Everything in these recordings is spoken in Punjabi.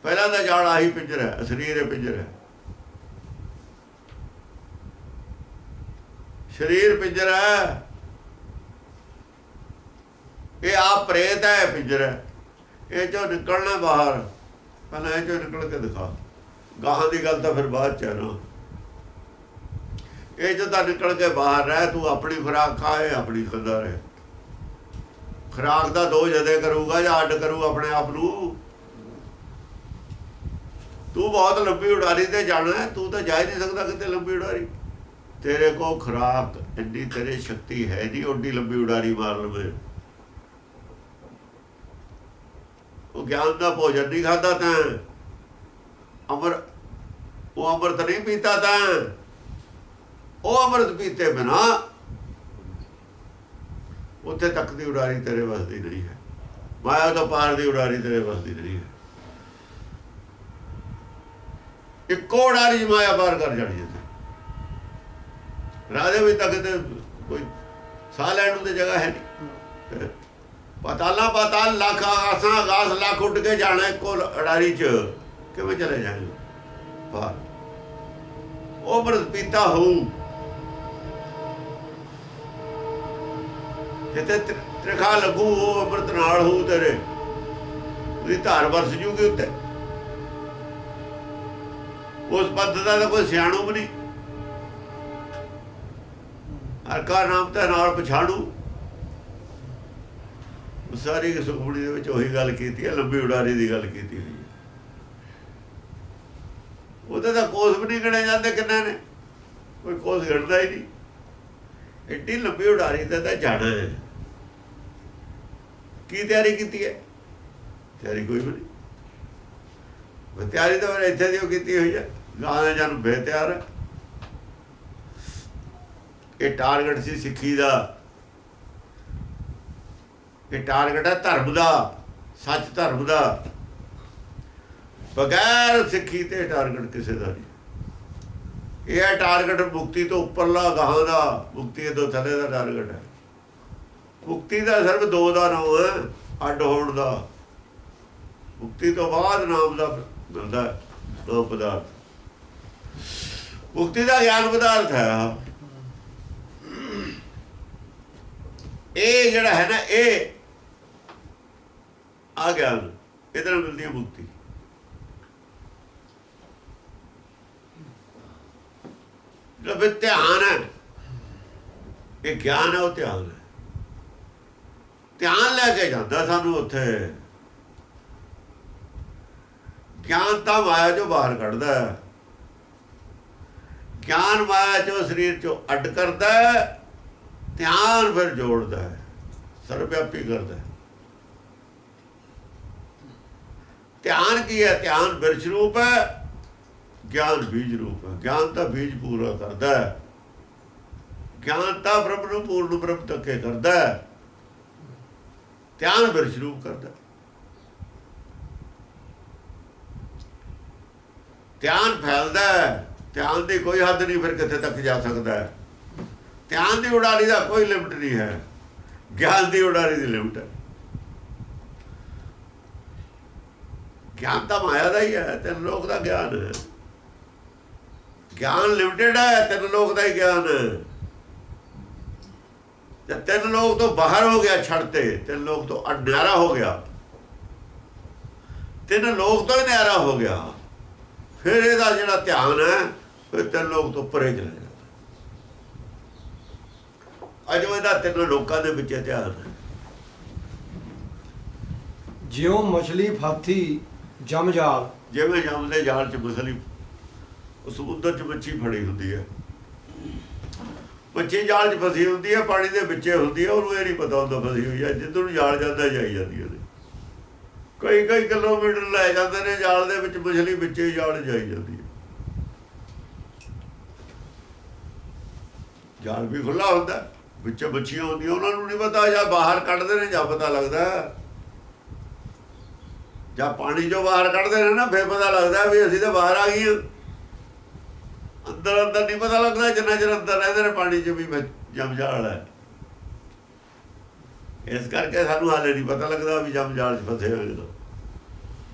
ਪਹਿਲਾਂ ਦਾ ਜਾਲ ਆਹੀ ਪਿੰਜਰ ਹੈ, ਸਰੀਰ ਹੈ ਪਿੰਜਰ ਹੈ। ਸਰੀਰ ਪਿੰਜਰ ਹੈ, ਇਹ ਆਪ ਪ੍ਰੇਤ ਹੈ, ਪਿੰਜਰ ਹੈ। ਇਹ ਚੋਂ ਨਿਕਲਣਾ ਬਾਹਰ, ਪਹਿਲਾਂ ਇਹ ਚੋਂ ਨਿਕਲ ਕੇ ਦਿਖਾ। ਗਾਹਾਂ ਦੀ ਗੱਲ ਤਾਂ ਫਿਰ ਬਾਅਦ ਚ ਹੈ ਨਾ। ਇਹ ਚੋਂ ਤਾਂ ਨਿਕਲ ਕੇ ਬਾਹਰ ਰਹਿ, ਤੂੰ ਆਪਣੀ ਖੁਰਾਕ ਖਾਏ, ਆਪਣੀ ਖਾਂਦਾ ਰਹੇ। ਖੁਰਾਕ ਦਾ ਦੋ ਜਦੇ ਕਰੂਗਾ ਜਾਂ ਅੱਡ ਕਰੂ ਆਪਣੇ ਆਪ ਨੂੰ। ਤੂੰ ਬਹੁਤ ਲੰਬੀ ਉਡਾਰੀ ਤੇ ਜਾਣਾ, ਤੂੰ ਤਾਂ ਜਾ ਹੀ ਨਹੀਂ ਸਕਦਾ ਕਿਤੇ ਲੰਬੀ ਉਡਾਰੀ। ਤੇਰੇ ਕੋਲ ਖੁਰਾਕ ਇੰਨੀ, ਤੇਰੇ ਸ਼ਕਤੀ ਹੈ ਨਹੀਂ ਓਡੀ ਲੰਬੀ ਉਡਾਰੀ ਮਾਰ ਲਵੇ। ਉਹ ਗਿਆਨ ਦਾ ਭੋਜਨ ਨਹੀਂ ਖਾਧਾ ਤਾਂ, ਉਹ ਅੰਮ੍ਰਿਤ ਨਹੀਂ ਪੀਤਾ ਤਾਂ, ਉਹ ਅੰਮ੍ਰਿਤ ਪੀਤੇ ਬਿਨਾ ਉੱਥੇ ਤੱਕ ਦੀ ਉਡਾਰੀ ਤੇਰੇ ਵੱਸਦੀ ਨਹੀਂ ਹੈ। ਮਾਇਆ ਤੋਂ ਪਾਰ ਦੀ ਉਡਾਰੀ ਤੇਰੇ ਵੱਸਦੀ ਨਹੀਂ ਹੈ। ਇੱਕੋ ਉਡਾਰੀ 'ਚ ਮਾਇਆ ਪਾਰ ਕਰ ਜਾਣੀ ਹੈ। ਰਾਜੇ ਵੀ ਤੱਕ ਤੇ ਕੋਈ ਸਾਹ ਲੈਣ ਨੂੰ ਤੇ ਜਗ੍ਹਾ ਹੈ ਨਹੀਂ। ਪਤਾਲਾ ਪਤਾਲ ਲੱਖ ਆਸਾਂ ਆਕਾਸ ਲੱਖ ਉੱਡ ਕੇ ਜਾਣਾ ਇੱਕੋ ਉਡਾਰੀ 'ਚ, ਕਿਵੇਂ ਚਲੇ ਜਾਏਗਾ ਪਾਰ? ਉਹ ਅੰਮ੍ਰਿਤ ਪੀਤਾ ਹੋਊ, ਜਿੱਥੇ ਤ੍ਰਿਖਾ ਲੱਗੂ ਉਹ ਅੰਮ੍ਰਿਤ ਨਾਲ ਹੋਊ, ਤੇਰੇ ਉਹਦੀ ਧਾਰ ਵਰਸ ਜੂਗੀ ਉੱਤੇ। ਉਸ ਪੰਥ ਦਾ ਤਾਂ ਕੋਈ ਸਿਆਣੂ ਵੀ ਨਹੀਂ, ਹਰਕਾ ਨਾਮ ਤੇ ਨਾਲ ਪਛਾਣੂ। ਸਾਰੀ ਸੁਖਮਣੀ ਦੇ ਵਿੱਚ ਉਹੀ ਗੱਲ ਕੀਤੀ ਹੈ, ਲੰਬੀ ਉਡਾਰੀ ਦੀ ਗੱਲ ਕੀਤੀ ਹੋਈ ਹੈ। ਉਹਦੇ ਤਾਂ ਕੋਸ ਵੀ ਨਹੀਂ ਗਿਣੇ ਜਾਂਦੇ ਕਿੰਨੇ ਨੇ, ਕੋਈ ਕੋਸ ਗਿਣਦਾ ਹੀ ਨਹੀਂ। ਐਡੀ ਲੰਬੀ ਉਡਾਰੀ ਤੇ ਤਾਂ ਜਾਣਾ ਹੈ। ਕੀ ਤਿਆਰੀ ਕੀਤੀ ਹੈ? ਤਿਆਰੀ ਕੋਈ ਵੀ ਨਹੀਂ। ਤਿਆਰੀ ਤਾਂ ਫਿਰ ਇੱਥੇ ਦੀ ਉਹ ਕੀਤੀ ਹੋਈ ਹੈ। ਗਾਂ ਦੇ ਜਨ ਬੇਤਿਆਰ ਹੈ। ਇਹ ਟਾਰਗੇਟ ਸੀ ਸਿੱਖੀ ਦਾ, ਇਹ ਟਾਰਗੇਟ ਹੈ ਧਰਮ ਦਾ, ਸੱਚ ਧਰਮ ਦਾ। ਬਗੈਰ ਸਿੱਖੀ ਤੇ ਟਾਰਗੇਟ ਕਿਸੇ ਦਾ ਨਹੀਂ। ਇਹ ਹੈ ਟਾਰਗੇਟ ਮੁਕਤੀ ਤੋਂ ਉੱਪਰਲਾ ਗਾਹਾਂ ਦਾ, ਮੁਕਤੀ ਤੋਂ ਥੱਲੇ ਦਾ ਟਾਰਗੇਟ ਹੈ। ਮੁਕਤੀ ਦਾ ਸਿਰਫ ਦੋ ਦਾ ਨਾਮ ਹੈ, ਅੱਡ ਹੋਣ ਦਾ। ਮੁਕਤੀ ਤੋਂ ਬਾਅਦ ਨਾਮ ਦਾ ਮਿਲਦਾ ਨਾਮ ਪਦਾਰਥ। ਮੁਕਤੀ ਦਾ ਗਿਆਨ ਪਦਾਰਥ ਹੈ। ਇਹ ਜਿਹੜਾ ਹੈ ਨਾ, ਇਹ ਆ ਗਿਆਨ, ਇਹਦੇ ਨਾਲ ਮਿਲਦੀ ਹੈ ਮੁਕਤੀ। ਜਿਹੜਾ ਧਿਆਨ ਹੈ, ਇਹ ਗਿਆਨ ਹੈ, ਉਹ ਧਿਆਨ ਹੈ। ਧਿਆਨ ਲੈ ਕੇ ਜਾਂਦਾ ਸਾਨੂੰ ਉੱਥੇ। ਗਿਆਨ ਤਾਂ ਮਾਇਆ ਚੋਂ ਬਾਹਰ ਕੱਢਦਾ ਹੈ। ਗਿਆਨ ਮਾਇਆ ਚੋਂ ਸਰੀਰ ਚੋਂ ਅੱਡ ਕਰਦਾ ਹੈ, ਧਿਆਨ ਫਿਰ ਜੋੜਦਾ ਹੈ, ਸਰਵਵਿਆਪੀ ਕਰਦਾ ਹੈ। ਧਿਆਨ ਕੀ ਹੈ? ਧਿਆਨ ਬਿਰਛ ਰੂਪ ਹੈ, ਗਿਆਨ ਬੀਜ ਰੂਪ ਹੈ। ਗਿਆਨ ਤਾਂ ਬੀਜ ਪੂਰਾ ਕਰਦਾ ਹੈ, ਗਿਆਨ ਤਾਂ ਬ੍ਰਹਮ ਨੂੰ ਪੂਰਨ ਬ੍ਰਹਮ ਤੱਕੇ ਕਰਦਾ ਹੈ, ਧਿਆਨ ਬਿਰਛ ਰੂਪ ਕਰਦਾ। ਧਿਆਨ ਫੈਲਦਾ ਹੈ, ਧਿਆਨ ਦੀ ਕੋਈ ਹੱਦ ਨਹੀਂ, ਫਿਰ ਕਿੱਥੇ ਤੱਕ ਜਾ ਸਕਦਾ ਹੈ। ਧਿਆਨ ਦੀ ਉਡਾਰੀ ਦਾ ਕੋਈ ਲਿਮਟ ਨਹੀਂ ਹੈ, ਗਿਆਨ ਦੀ ਉਡਾਰੀ ਦੀ ਲਿਮਟ ਹੈ। ਗਿਆਨ ਤਾਂ ਮਾਇਆ ਦਾ ਹੀ ਹੈ, ਤਿੰਨ ਲੋਕ ਦਾ ਗਿਆਨ ਹੈ। ਗਿਆਨ ਲਿਮਟਿਡ ਹੈ, ਤਿੰਨ ਲੋਕ ਦਾ ਹੀ ਗਿਆਨ ਹੈ। ਜਦ ਤਿੰਨ ਲੋਕ ਤੋਂ ਬਾਹਰ ਹੋ ਗਿਆ, ਛੱਡਤੇ ਤਿੰਨ ਲੋਕ ਤੋਂ ਨਿਆਰਾ ਹੋ ਗਿਆ, ਤਿੰਨ ਲੋਕ ਤੋਂ ਹੀ ਨਿਆਰਾ ਹੋ ਗਿਆ, ਫਿਰ ਇਹਦਾ ਜਿਹੜਾ ਧਿਆਨ ਹੈ ਫਿਰ ਤਿੰਨ ਲੋਕ ਤੋਂ ਪਰੇ ਚਲਾ ਜਾਂਦਾ। ਅੱਜ ਇਹਦਾ ਤਿੰਨ ਲੋਕਾਂ ਦੇ ਵਿੱਚ ਧਿਆਨ ਹੈ। ਜਿਉਂ ਮਛਲੀ ਫਾਥੀ ਜਮ ਜਾਲ, ਜਿਵੇਂ ਜਮ ਦੇ ਜਾਲ 'ਚ ਮਛਲੀ, ਸਮੁੰਦਰ 'ਚ ਮੱਛੀ ਫੜੀ ਹੁੰਦੀ ਹੈ, ਮੱਛੀ ਜਾਲ 'ਚ ਫਸੀ ਹੁੰਦੀ ਹੈ, ਪਾਣੀ ਦੇ ਵਿੱਚੇ ਹੁੰਦੀ ਹੈ, ਉਹਨੂੰ ਇਹ ਨਹੀਂ ਪਤਾ ਹੁੰਦਾ ਫਸੀ ਹੋਈ ਹੈ। ਜਿੱਧਰ ਨੂੰ ਜਾਲ ਜਾਂਦਾ ਜਾਈ ਜਾਂਦੀ ਉਹਦੇ। ਕਈ ਕਿਲੋਮੀਟਰ ਲੈ ਜਾਂਦੇ ਨੇ ਜਾਲ ਦੇ ਵਿੱਚ, ਮਛਲੀ ਵਿੱਚੇ ਜਾਲ ਜਾਈ ਜਾਂਦੀ ਹੈ। ਜਾਲ ਵੀ ਖੁੱਲ੍ਹਾ ਹੁੰਦਾ, ਵਿੱਚ ਮੱਛੀਆਂ ਹੁੰਦੀਆਂ, ਉਹਨਾਂ ਨੂੰ ਨਹੀਂ ਪਤਾ, ਜਾਂ ਬਾਹਰ ਕੱਢਦੇ ਨੇ ਜਾਂ ਪਤਾ ਲੱਗਦਾ। ਜਾਂ ਪਾਣੀ 'ਚੋਂ ਬਾਹਰ ਕੱਢਦੇ ਨੇ ਨਾ, ਫਿਰ ਪਤਾ ਲੱਗਦਾ ਵੀ ਅਸੀਂ ਤਾਂ ਬਾਹਰ ਆ ਗਏ। ਅੰਦਰ ਨਹੀਂ ਪਤਾ ਲੱਗਦਾ, ਜਿੰਨਾ ਚਿਰ ਅੰਦਰ ਰਹਿੰਦੇ ਨੇ ਪਾਣੀ 'ਚ ਵੀ ਜਮਜਾਲ ਹੈ। ਇਸ ਕਰਕੇ ਸਾਨੂੰ ਹਾਲੇ ਨਹੀਂ ਪਤਾ ਲੱਗਦਾ ਵੀ ਜਮਜਾਲ 'ਚ ਫਸੇ ਹੋਏ ਨੇ।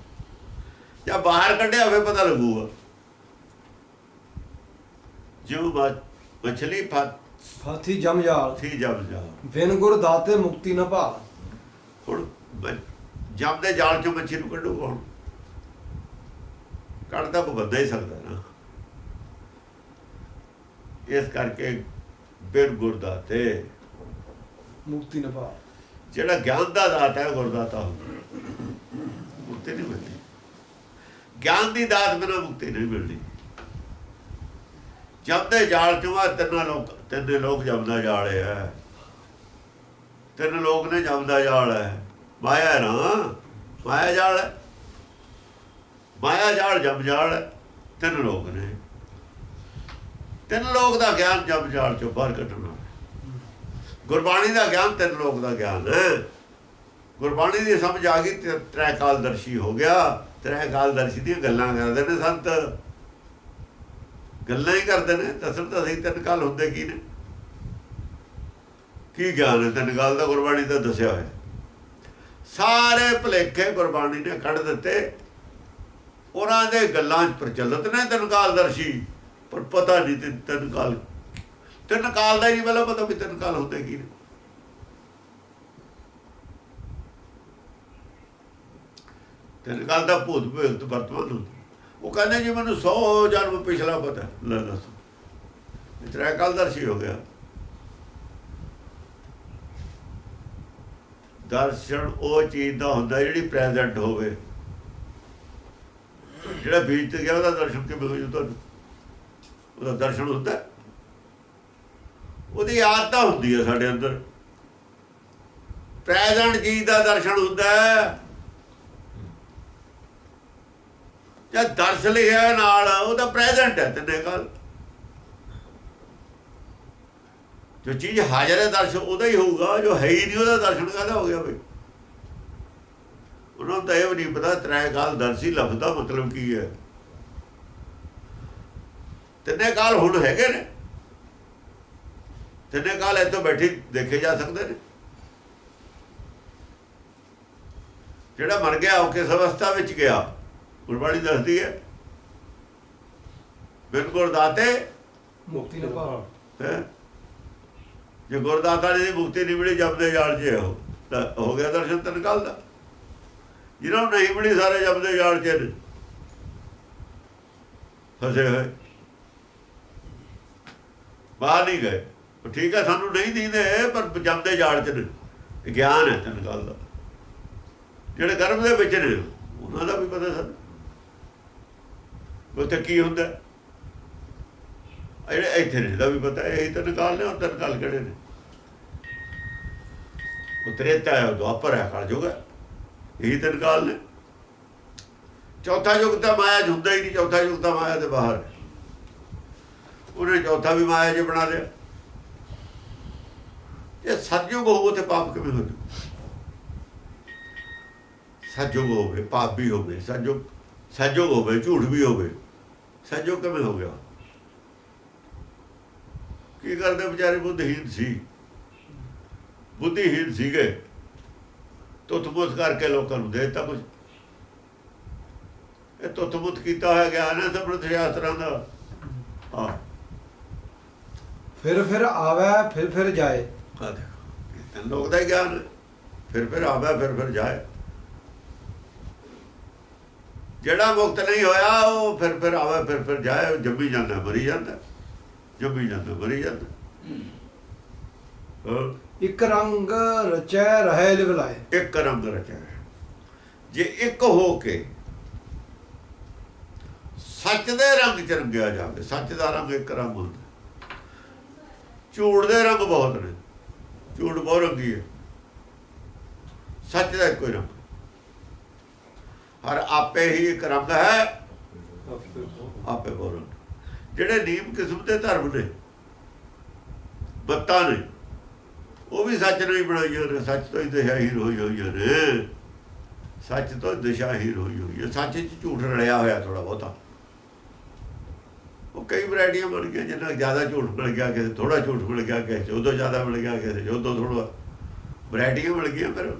ਜਾਂ ਬਾਹਰ ਕੱਢਿਆ ਫਿਰ ਪਤਾ ਲੱਗੂਗਾ। ਜਿਉਂ ਮਛਲੀ ਫਾਥੀ ਜਮ ਜਾਲ ਥੀ ਜਮ ਜਾ, ਬਿਨ ਗੁਰ ਦਾਤੇ ਮੁਕਤੀ ਨ ਭਾਲ। ਹੁਣ ਜਮ ਦੇ ਜਾਲ ਚੋਂ ਮੱਛੀ ਨੂੰ ਕੱਢੂ ਕੌਣ? ਕੱਢ ਤਾਂ ਕੋਈ ਬੰਦਾ ਹੀ ਸਕਦਾ ਨਾ। ਇਸ ਕਰਕੇ ਬਿਨ ਗੁਰ ਦਾਤੇ ਮੁਕਤੀ ਨ ਭਾਲ। ਜਿਹੜਾ ਗਿਆਨ ਦਾ ਦਾਤਾ ਹੈ ਗੁਰਦਾਤਾ ਹੁੰਦਾ, ਮੁਕਤੀ ਨਹੀਂ ਮਿਲਦੀ। ਗਿਆਨ ਦੀ ਦਾਤ ਬਿਨਾਂ ਮੁਕਤੀ ਨਹੀਂ ਮਿਲਦੀ। ਜਪਦੇ ਜਾਲ ਚੋਂ ਆ ਤਿੰਨ ਲੋਕ ਜਪਦਾ ਜਾਲ ਹੈ। ਤਿੰਨ ਲੋਕ ਨੇ ਜਪਦਾ ਜਾਲ ਹੈ। ਮਾਇਆ ਨਾ, ਮਾਇਆ ਜਾਲ ਹੈ, ਮਾਇਆ ਜਾਲ ਜਪ ਜਾਲ ਹੈ। ਤਿੰਨ ਲੋਕ ਨੇ, ਤਿੰਨ ਲੋਕ ਦਾ ਗਿਆਨ ਜਪ ਜਾਲ ਚੋਂ ਬਾਹਰ ਕੱਢਣਾ। ਗੁਰਬਾਣੀ ਦਾ ਗਿਆਨ ਤਿੰਨ ਲੋਕ ਦਾ ਗਿਆਨ ਹੈ। ਗੁਰਬਾਣੀ ਦੀ ਸਮਝ ਆ ਗਈ, ਤ੍ਰੈ ਕਾਲਦਰਸ਼ੀ ਹੋ ਗਿਆ। ਤ੍ਰੈ ਕਾਲਦਰਸ਼ੀ ਦੀਆਂ ਗੱਲਾਂ ਕਰਦੇ ਨੇ ਸੰਤ, ਗੱਲਾਂ ਹੀ ਕਰਦੇ ਨੇ। ਦੱਸਣ ਤਾਂ ਸਹੀ ਤਿੰਨ ਕਾਲ ਹੁੰਦੇ ਕੀ ਨੇ, ਕੀ ਗਿਆਨ ਹੈ ਤਿੰਨ ਕਾਲ ਦਾ? ਗੁਰਬਾਣੀ ਦਾ ਦੱਸਿਆ ਹੋਇਆ। ਸਾਰੇ ਭੁਲੇਖੇ ਗੁਰਬਾਣੀ ਨੇ ਕੱਢ ਦਿੱਤੇ। ਉਹਨਾਂ ਦੇ ਗੱਲਾਂ 'ਚ ਪ੍ਰਚਲਿਤ ਨੇ ਤਿੰਨ ਕਾਲਦਰਸ਼ੀ, ਪਰ ਪਤਾ ਨਹੀਂ ਤਿੰਨ ਕਾਲ ਦਾ ਹੀ ਨਹੀਂ ਪਹਿਲਾਂ ਪਤਾ ਵੀ ਤਿੰਨ ਕਾਲ ਹੁੰਦੇ ਕੀ ਨੇ। ਤਿੰਨ ਕਾਲ ਦਾ ਭੂਤ ਭਵਿੱਖ ਵਰਤਮਾਨ ਹੁੰਦਾ। ਉਹ ਕਹਿੰਦੇ ਜੀ ਮੈਨੂੰ 100 ਜਨਮ ਪਿਛਲਾ ਪਤਾ। ਲੈ ਦੱਸੋ, ਤ੍ਰੈ ਕਾਲਦਰਸ਼ੀ ਹੋ ਗਿਆ। ਦਰਸ਼ਨ ਉਹ ਚੀਜ਼ ਦਾ ਹੁੰਦਾ ਜਿਹੜੀ ਪ੍ਰੈਜ਼ੈਂਟ ਹੋਵੇ। ਜਿਹੜਾ ਬੀਜ ਤੇ ਗਿਆ ਉਹਦਾ ਦਰਸ਼ਨ ਕਿਵੇਂ ਹੋ ਜੂ ਤੁਹਾਨੂੰ? ਉਹਦਾ ਦਰਸ਼ਨ ਹੁੰਦਾ, ਉਹਦੀ ਆਦਤ ਹੁੰਦੀ ਹੈ ਸਾਡੇ ਅੰਦਰ। ਪ੍ਰੈਜ਼ੈਂਟ ਚੀਜ਼ ਦਾ ਦਰਸ਼ਨ ਹੁੰਦਾ ਹੈ। ਜਦ ਦਰਸ ਲਿਖਿਆ ਨਾਲ ਉਹਦਾ ਪ੍ਰੈਜ਼ੈਂਟ ਹੈ ਤਿੰਨੇ ਕਾਲ। ਜੋ ਚੀਜ਼ ਹਾਜ਼ਰ ਹੈ ਦਰਸ਼ਨ ਉਹਦਾ ਹੀ ਹੋਊਗਾ, ਜੋ ਹੈ ਹੀ ਨਹੀਂ ਉਹਦਾ ਦਰਸ਼ਨ ਕਾਹਦਾ ਹੋ ਗਿਆ ਬਈ? ਉਹਨਾਂ ਨੂੰ ਤਾਂ ਇਹ ਵੀ ਨਹੀਂ ਪਤਾ ਤ੍ਰੈ ਕਾਲ ਦਰਸ਼ੀ ਲਫ਼ਜ਼ ਦਾ ਮਤਲਬ ਕੀ ਹੈ। ਤਿੰਨੇ ਕਾਲ ਹੁਣ ਹੈਗੇ ਨੇ, ਤਿੰਨੇ ਕਾਲ ਇੱਥੋਂ ਬੈਠੇ ਦੇਖੇ ਜਾ ਸਕਦੇ ਨੇ। ਜਿਹੜਾ ਮਰ ਗਿਆ ਉਹ ਕਿਸ ਅਵਸਥਾ ਵਿੱਚ ਗਿਆ? ਗੁਰਬਾਣੀ ਦੱਸਦੀ ਹੈ, ਬਿਨ ਗੁਰਦਾਤੇ ਮੁਕਤੀ ਨ ਭਾਲ। ਹੈ ਜੇ ਗੁਰਦਾਤਾ ਦੀ ਮੁਕਤੀ ਨਹੀਂ ਮਿਲੀ, ਜਪਦੇ ਜਾਲ 'ਚ ਹੋ ਗਿਆ ਦਰਸ਼ਨ ਤਿੰਨ ਕਾਲ ਦਾ। ਜਿਹਨਾਂ ਨੂੰ ਨਹੀਂ ਮਿਲੀ ਸਾਰੇ ਜਪਦੇ ਜਾਲ 'ਚ ਫਸੇ ਹੋਏ, ਬਾਹਰ ਨਹੀਂ ਗਏ। ਠੀਕ ਹੈ, ਸਾਨੂੰ ਨਹੀਂ ਦਿੰਦੇ ਪਰ ਜਪਦੇ ਜਾਲ 'ਚ ਨੇ। ਗਿਆਨ ਹੈ ਤਿੰਨ ਕਾਲ ਦਾ। ਜਿਹੜੇ ਗਰਭ ਦੇ ਵਿੱਚ ਨੇ ਉਹਨਾਂ ਦਾ ਵੀ ਪਤਾ ਸਾਨੂੰ ਉੱਥੇ ਕੀ ਹੁੰਦਾ। ਜਿਹੜੇ ਇੱਥੇ ਨੇ ਦਾ ਵੀ ਪਤਾ। ਇਹੀ ਤਿੰਨ ਕਾਲ ਨੇ। ਉਹ ਤਿੰਨ ਕਾਲ ਕਿਹੜੇ ਨੇ? ਉਹ ਤ੍ਰੇਤਾ ਹੈ, ਉਹ ਦੁਆਪਰ ਹੈ, ਕਲਯੁਗ ਹੈ। ਇਹੀ ਤਿੰਨ ਕਾਲ ਨੇ। ਚੌਥਾ ਯੁੱਗ ਤਾਂ ਮਾਇਆ 'ਚ ਹੁੰਦਾ ਹੀ ਨਹੀਂ। ਚੌਥਾ ਯੁੱਗ ਤਾਂ ਮਾਇਆ ਦੇ ਬਾਹਰ ਹੈ। ਉਹਨੇ ਚੌਥਾ ਵੀ ਮਾਇਆ 'ਚ ਬਣਾ ਲਿਆ। ਜੇ ਸਤਯੁਗ ਹੋਵੇ ਤੇ ਪਾਪ ਕਿਵੇਂ ਹੋ ਜੂ? ਸਤਯੁਗ ਹੋਵੇ ਪਾਪ ਵੀ ਹੋਵੇ, ਸਤਯੁਗ ਹੋਵੇ ਝੂਠ ਵੀ ਹੋਵੇ। ਸਤਯੁਗ ਕਿਵੇਂ ਹੋ ਗਿਆ? ਕੀ ਕਰਦੇ ਵਿਚਾਰੇ? ਬੁੱਧਹੀਨ ਸੀ, ਬੁੱਧੀਹੀਨ ਸੀਗੇ। ਤੁੱਤ-ਬੁੱਤ ਕਰਕੇ ਲੋਕਾਂ ਨੂੰ ਦੇ ਦਿੱਤਾ ਕੁਝ। ਇਹ ਤੁੱਤ-ਬੁੱਤ ਕੀਤਾ ਹੋਇਆ ਗਿਆਨ ਹੈ ਸਮਰਥ ਸ਼ਾਸਤਰਾਂ ਦਾ। ਹਾਂ, ਫਿਰ ਆਵੇ ਫਿਰ ਜਾਏ। ਆ ਦੇਖੋ, ਲੋਕ ਦਾ ਗਿਆਨ ਹੈ। ਫਿਰ ਆਵੇ ਫਿਰ ਜਾਏ। ਜਿਹੜਾ ਮੁਕਤ ਨਹੀਂ ਹੋਇਆ ਉਹ ਫਿਰ ਆਵੇ ਫਿਰ ਜਾਏ। ਜੰਮੀ ਜਾਂਦਾ ਮਰੀ ਜਾਂਦਾ, ਜੰਮੀ ਜਾਂਦਾ ਮਰੀ ਜਾਂਦਾ। ਇੱਕ ਰੰਗ ਰਚੈ ਰਹੇ ਲਿਵ ਲਾਏ। ਇੱਕ ਰੰਗ ਰਚਿਆ। ਜੇ ਇੱਕ ਹੋ ਕੇ ਸੱਚ ਦੇ ਰੰਗ ਚ ਰੰਗਿਆ ਜਾਵੇ। ਸੱਚ ਦਾ ਰੰਗ ਇੱਕ ਰੰਗ ਹੁੰਦਾ। ਝੂਠ ਦੇ ਰੰਗ ਬਹੁਤ ਨੇ। ਝੂਠ ਬਹੁਤ ਰੰਗੀ ਹੈ, ਸੱਚ ਦਾ ਇੱਕੋ ਹੀ ਰੰਗ। ਹਰ ਆਪੇ ਹੀ ਇੱਕ ਰੰਗ ਹੈ, ਆਪੇ ਬਹੁਤ ਰੰਗ। ਜਿਹੜੇ ਨੀਮ ਕਿਸਮ ਦੇ ਧਰਮ ਨੇ, ਬੱਤਾਂ ਨੇ, ਉਹ ਵੀ ਸੱਚ ਨਹੀਂ ਬਣਾਈਆਂ ਨੇ। ਸੱਚ ਤੋਂ ਹੀ ਦਿਸ਼ਾਹੀਨ ਹੋਈਆਂ ਨੇ। ਸੱਚ ਤੋਂ ਦਿਸ਼ਾਹੀਨ ਹੋਈ ਹੈ। ਸੱਚ 'ਚ ਝੂਠ ਰਲਿਆ ਹੋਇਆ ਥੋੜ੍ਹਾ ਬਹੁਤਾ। ਉਹ ਕਈ ਵੈਰਾਈਟੀਆਂ ਬਣ ਗਈਆਂ। ਜਿੰਨਾ ਜ਼ਿਆਦਾ ਝੂਠ ਮਿਲ ਗਿਆ, ਕਿਸੇ ਥੋੜ੍ਹਾ ਝੂਠ ਮਿਲ ਗਿਆ, ਕਿਸੇ ਉਦੋਂ ਜ਼ਿਆਦਾ ਮਿਲ ਗਿਆ, ਕਿਸੇ ਉਦੋਂ ਥੋੜ੍ਹਾ। ਵੈਰਾਈਟੀਆਂ ਮਿਲ ਗਈਆਂ। ਪਰ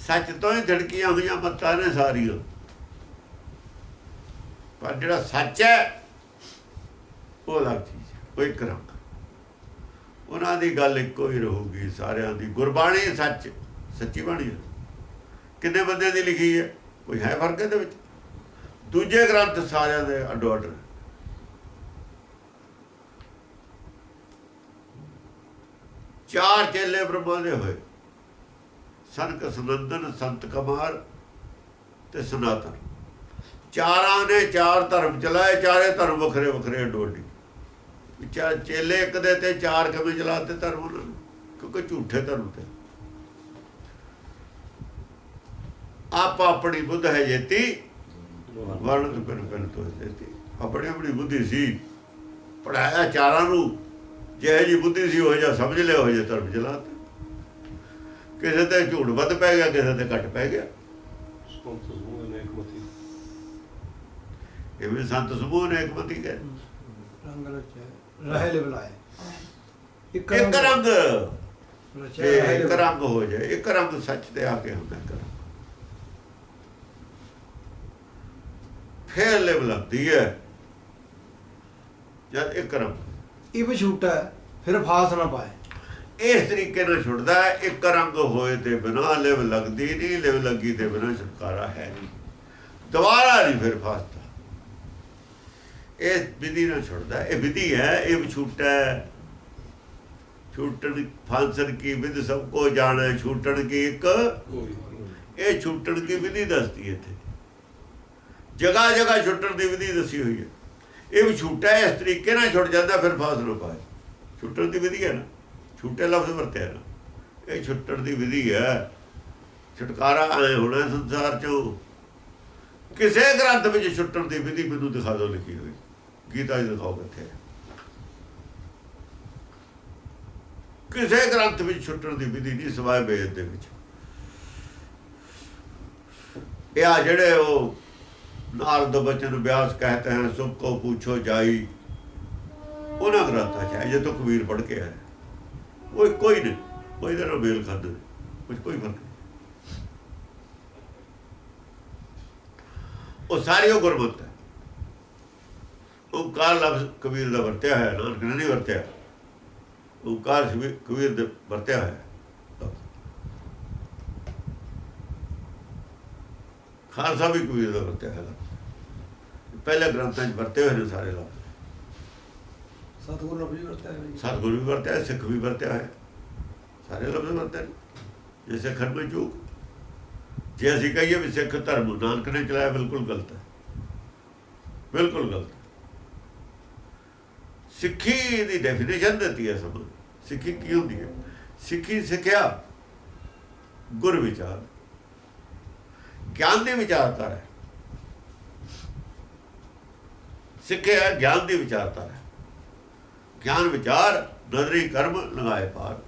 ਸੱਚ ਤੋਂ ਹੀ ਧੜਕੀਆਂ ਹੋਈਆਂ ਮੱਤਾਂ ਨੇ ਸਾਰੀਆਂ, ਪਰ ਜਿਹੜਾ ਸੱਚ ਹੈ ਉਹ ਅਲੱਗ ਚੀਜ਼ ਹੈ, ਉਹ ਇੱਕ ਰੰਗ। ਉਹਨਾਂ ਦੀ ਗੱਲ ਇੱਕੋ ਹੀ ਰਹੂਗੀ ਸਾਰਿਆਂ ਦੀ। ਗੁਰਬਾਣੀ ਸੱਚ, ਸੱਚੀ ਬਾਣੀ ਹੈ। ਕਿੰਨੇ ਬੰਦੇ ਦੀ ਲਿਖੀ ਹੈ, ਕੋਈ ਹੈ ਫਰਕ ਇਹਦੇ ਵਿੱਚ? ਦੂਜੇ ਗ੍ਰੰਥ ਸਾਰਿਆਂ ਦੇ ਅੱਡੋ ਅੱਡ। ਚਾਰ ਚੇਲੇ ਬ੍ਰਹਮਾ ਦੇ ਹੋਏ, ਸਨਕ, ਸਨੰਦਨ, ਸੰਤ ਕੁਮਾਰ ਤੇ ਸਨਾਤਨ। ਚਾਰਾਂ ਨੇ ਚਾਰ ਧਰਮ ਚਲਾਏ, ਚਾਰੇ ਧਰਮ ਵੱਖਰੇ ਵੱਖਰੇ ਅੱਡੋ ਅੱਡੀ। ਚੇਲੇ ਇੱਕ ਦੇ ਤੇ ਚਾਰ ਕਿਵੇਂ ਚਲਾਤੇ ਧਰਮ ਉਹਨਾਂ ਨੂੰ? ਕਿਉਂਕਿ ਝੂਠੇ ਧਰਮ ਤੇ। ਆਪ ਆਪਣੀ ਬੁੱਧ ਹੈ ਜੇਤੀ, ਵਰਣ ਪਿੰਨ ਤੋਂ ਜੇਤੀ। ਆਪਣੀ ਆਪਣੀ ਬੁੱਧੀ ਸੀ, ਪੜਾਇਆ ਚਾਰਾਂ ਨੂੰ। ਜਿਹੋ ਜਿਹੀ ਬੁੱਧੀ ਸੀ ਉਹ ਜਿਹਾ ਸਮਝ ਲਿਆ, ਉਹ ਜਿਹਾ ਧਰਮ ਚਲਾਤਾ। ਕਿਸੇ ਤੇ ਝੂਠ ਵੱਧ ਪੈ ਗਿਆ, ਕਿਸੇ ਤੇ ਘੱਟ ਪੈ ਗਿਆ। ਇਵੇਂ ਸੰਤ ਸਮੂਹ ਨੇ ਇੱਕਮਤੀ ਕਹੇ। ਰੰਗ ਰਚੈ ਰਹਿ ਲਿਵਲਾਏ, ਇੱਕ ਰੰਗ ਰਚੈ ਰਹਿ ਇੱਕ ਲਿਵਲਾਏ। ਰੰਗ ਹੋ ਜਾਏ, ਇੱਕ ਰੰਗ ਸੱਚ ਤੇ ਆ ਕੇ ਹੁੰਦਾ ਕਰ। ਫੇਰ ਲਿਵ ਲੱਗਦੀ ਹੈ ਜਦ ਇੱਕ ਰੰਗ। ਇਬ ਛੂਟੈ ਫਿਰ ਫਾਸ ਨਾ ਪਾਏ। ਇਸ ਤਰੀਕੇ ਨਾਲ ਛੁੱਟਦਾ ਹੈ। ਇੱਕ ਰੰਗ ਹੋਏ ਤੇ ਬਿਨਾਂ ਲਿਵ ਲੱਗਦੀ ਨਹੀਂ, ਲਿਵ ਲੱਗੀ ਤੇ ਬਿਨਾਂ ਛੁਟਕਾਰਾ ਹੈ ਨਹੀਂ। ਦੁਬਾਰਾ ਨਹੀਂ ਫਿਰ ਫਾਸਦਾ। ਇਸ ਵਿਧੀ ਨਾਲ ਛੁੱਟਦਾ। ਇਹ ਵਿਧੀ ਹੈ, ਇਹ ਛੂਟਾ। ਛੂਟਣ ਫਾਂਸਣ ਕੀ ਵਿਧ ਸਭ ਕੋ ਜਾਣਾ, ਛੂਟਣ ਕੀ ਇੱਕ। ਇਹ ਛੂਟਣ ਕੀ ਵਿਧੀ ਦੱਸਦੀ ਹੈ ਇੱਥੇ। ਜਗ੍ਹਾ ਜਗ੍ਹਾ ਛੁੱਟਣ ਦੀ ਵਿਧੀ ਦੱਸੀ ਹੋਈ ਹੈ। ਇਹ ਵੀ ਛੂਟਾ ਇਸ ਤਰੀਕੇ ਨਾਲ ਛੁੱਟ ਜਾਂਦਾ, ਫਿਰ ਫਾਸ ਨਾ ਪਾਏ। ਛੁੱਟਣ ਦੀ ਵਿਧੀ ਹੈ ਨਾ, ਛੂਟੇ ਲਫ਼ਜ਼ ਵਰਤਿਆ ਨਾ, ਇਹ ਛੁੱਟਣ ਦੀ ਵਿਧੀ ਹੈ। ਛੁਟਕਾਰਾ ਆਏ ਹੋਣਾ ਸੰਸਾਰ ਚੋਂ। ਕਿਸੇ ਗ੍ਰੰਥ ਵਿੱਚ ਛੁੱਟਣ ਦੀ ਵਿਧੀ ਮੈਨੂੰ ਦਿਖਾ ਦਿਓ ਲਿਖੀ ਹੋਈ। ਗੀਤਾ 'ਚ ਦਿਖਾਓ ਕਿੱਥੇ ਹੈ। ਕਿਸੇ ਗ੍ਰੰਥ ਵਿੱਚ ਛੁੱਟਣ ਦੀ ਵਿਧੀ ਨਹੀਂ, ਸਿਵਾਏ ਵੇਦ ਦੇ ਵਿੱਚ। ਇਹ ਆ ਜਿਹੜੇ ਉਹ ਨਾਰਦ ਬਚਨ ਵਿਆਸ कहते हैं सुख को पूछो जाई, ਉਹਨਾਂ ਗ੍ਰੰਥਾਂ 'ਚ ਹੈ। ਜੇ ਤੋਂ ਕਬੀਰ ਪੜ੍ਹ ਕੇ ਆਇਆ, ਉਹ ਕੋਈ ਨਹੀਂ, ਕੋਈ ਇਹਦੇ ਨਾਲ ਮੇਲ ਖਾਂਦੇ, ਕੁਝ ਕੋਈ ਫਰਕ ਨਹੀਂ। ਉਹ ਸਾਰੀ ਉਹ ਗੁਰਮਤਿ ਹੈ। ਓਂਕਾਰ ਲਫ਼ਜ਼ ਕਬੀਰ ਦਾ ਵਰਤਿਆ ਹੈ, ਨਾਨਕ ਨੇ ਨਹੀਂ ਵਰਤਿਆ। ਓਂਕਾਰ ਕਬੀਰ ਦੇ ਵਰਤਿਆ ਹੈ। ਖਾਲਸਾ ਵੀ ਕਬੀਰ ਦਾ ਵਰਤਿਆ ਹੈ। ਪਹਿਲੇ ਗ੍ਰੰਥਾਂ 'ਚ ਵਰਤੇ ਹੋਏ ਨੇ ਸਾਰੇ ਲਫ਼ਜ਼। ਸਤਿਗੁਰੂ ਨੇ ਵੀ ਵਰਤਿਆ ਹੈ, ਸਤਿਗੁਰੂ ਵੀ ਵਰਤਿਆ ਹੈ, ਸਿੱਖ ਵੀ ਵਰਤਿਆ ਹੈ। ਸਾਰੇ ਲਫ਼ਜ਼ ਵਰਤੇ ਨੇ। ਜੇ ਸਿੱਖਣ ਕੋਈ ਚੂਕ, ਜੇ ਅਸੀਂ ਕਹੀਏ ਵੀ ਸਿੱਖ ਧਰਮ ਨਾਨਕ ਨੇ ਚਲਾਇਆ, ਬਿਲਕੁਲ ਗਲਤ ਹੈ, ਬਿਲਕੁਲ ਗਲਤ। ਸਿੱਖੀ ਦੀ ਡੈਫੀਨੇਸ਼ਨ ਦਿੱਤੀ ਹੈ ਸਭ। ਸਿੱਖੀ ਕੀ ਹੁੰਦੀ ਹੈ? ਸਿੱਖੀ ਸਿੱਖਿਆ, ਗੁਰ ਵਿਚਾਰ, ਗਿਆਨ ਦੀ ਵਿਚਾਰਤਾ ਹੈ। ਸਿੱਖਿਆ ਗਿਆਨ ਦੀ ਵਿਚਾਰਤਾ ਹੈ। ਗਿਆਨ ਵਿਚਾਰ ਨਦਰੀ ਕਰਮ ਲਗਾਏ ਪਾਰ।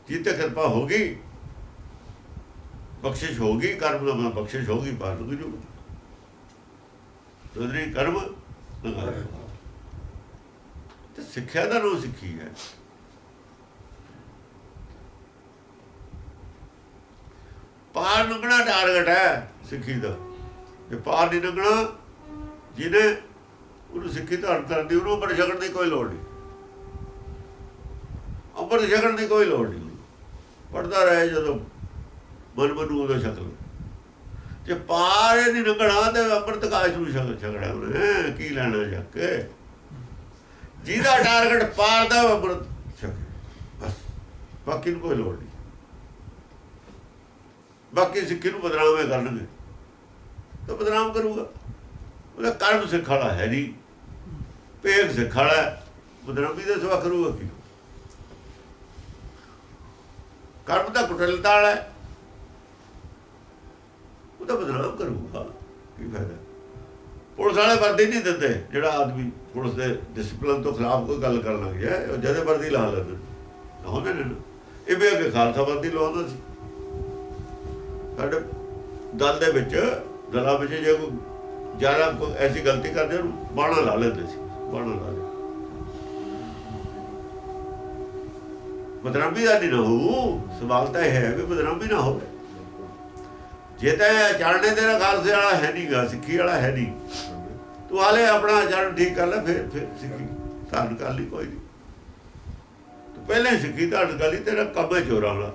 ਜਿੱਤੇ ਕਿਰਪਾ ਹੋਗੀ, ਬਖਸ਼ਿਸ਼ ਹੋਗੀ, ਕਰਮ ਦਾ ਬਖਸ਼ਿਸ਼ ਹੋਗੀ, ਪਾਰ ਨੂੰ ਜੂ। ਨਦਰੀ ਕਰਮ ਲਗਾਏ ਪਾਰ। ਤੇ ਸਿੱਖਿਆ ਦਾ ਨਾਮ ਸਿੱਖੀ ਹੈ। ਪਾਰ ਲੰਘਣਾ ਟਾਰਗੇਟ ਹੈ ਸਿੱਖੀ ਦਾ। ਜੇ ਪਾਰ ਨਹੀਂ ਲੰਘਣਾ, ਜਿਹਨੇ ਉਹਨੂੰ ਸਿੱਖੀ ਧਾਰਨ ਕਰਨ ਦੀ, ਉਹਨੂੰ ਅੰਮ੍ਰਿਤ ਛਕਣ ਦੀ ਕੋਈ ਲੋੜ ਨਹੀਂ। ਅੰਮ੍ਰਿਤ ਛਕਣ ਦੀ ਕੋਈ ਲੋੜ ਨਹੀਂ। ਪੜ੍ਹਦਾ ਰਹੇ ਜਦੋਂ ਮਨ ਨੂੰ ਉਦੋਂ ਛਕ ਲਓ। ਜੇ ਪਾਰ ਇਹ ਨਹੀਂ ਲੰਘਣਾ ਤੇ ਅੰਮ੍ਰਿਤ ਕਾਸ਼ ਨੂੰ ਛਕਣਾ ਉਹਨੇ ਕੀ ਲੈਣਾ ਜਾ ਕੇ। ਜਿਹਦਾ ਟਾਰਗੇਟ ਪਾਰ ਦਾ ਅੰਮ੍ਰਿਤ ਛਕੇ ਬਸ, ਬਾਕੀ ਨੂੰ ਕੋਈ ਲੋੜ ਨਹੀਂ। ਬਾਕੀ ਸਿੱਖੀ ਨੂੰ ਬਦਨਾਮ ਇਹ ਕਰਨਗੇ ਤਾਂ ਬਦਨਾਮ ਕਰੂਗਾ। ਉਹਦਾ ਕਰਮ ਸਿੱਖ ਵਾਲਾ ਹੈ ਨਹੀਂ, ਭੇਖ ਸਿੱਖ ਵਾਲਾ, ਬਦਨਾਮੀ ਦਾ ਸਵਾ ਕਰੂਗਾ ਕੀ? ਕਰਮ ਦਾ ਕੁਟਲਤਾ ਵਾਲਾ, ਉਹ ਤਾਂ ਬਦਨਾਮ ਕਰੂਗਾ, ਕੀ ਫਾਇਦਾ? ਪੁਲਿਸ ਵਾਲੇ ਵਰਦੀ ਨਹੀਂ ਦਿੰਦੇ। ਜਿਹੜਾ ਆਦਮੀ ਪੁਲਿਸ ਦੇ ਡਿਸਪਲਿਨ ਤੋਂ ਖਿਲਾਫ ਕੋਈ ਗੱਲ ਕਰਨ ਲੱਗ ਗਿਆ, ਉਹ ਜਦੇ ਵਰਦੀ ਲਾ ਲੈਂਦੇ ਲਾਉਂਦੇ ਨੇ। ਇਹ ਵੀ ਅੱਗੇ ਖਾਲਸਾ ਵਰਦੀ ਲਵਾਉਂਦਾ ਸੀ। ਸਾਡੇ ਦਲ ਦੇ ਵਿੱਚ, ਦਲਾਂ ਵਿੱਚ ਜੇ ਕੋਈ ਜ਼ਿਆਦਾ ਕੋਈ ਐਸੀ ਗਲਤੀ ਕਰਦੇ ਉਹਨੂੰ ਬਾਣਾ ਲਾ ਲੈਂਦੇ ਸੀ। ਬਾਣਾ ਲਾ ਲਿਆ। ਬਦਨਾਮੀ ਦਾ ਨਹੀਂ ਨਾ ਹੋਊ। ਸਵਾਲ ਤਾਂ ਇਹ ਹੈ ਵੀ ਬਦਨਾਮੀ ਨਾ ਹੋਵੇ। ਜੇ ਤਾਂ ਚਾੜਨੇ ਤੇਰਾ ਖਾਲਸੇ ਵਾਲਾ ਹੈ ਨਹੀਂ ਗਾ, ਸਿੱਖੀ ਵਾਲਾ ਹੈ ਨਹੀਂ, ਤੂੰ ਹਾਲੇ ਆਪਣਾ ਆਚਰਣ ਠੀਕ ਕਰ ਲੈ, ਫਿਰ ਸਿੱਖੀ ਧਾਰਨ ਕਰ ਲਈ, ਕੋਈ ਨਹੀਂ। ਤੂੰ ਪਹਿਲਾਂ ਹੀ ਸਿੱਖੀ ਧਾਰਨ ਕਰ ਲਈ, ਤੇਰਾ ਕੰਮ ਹੈ ਚੋਰਾਂ ਵਾਲਾ।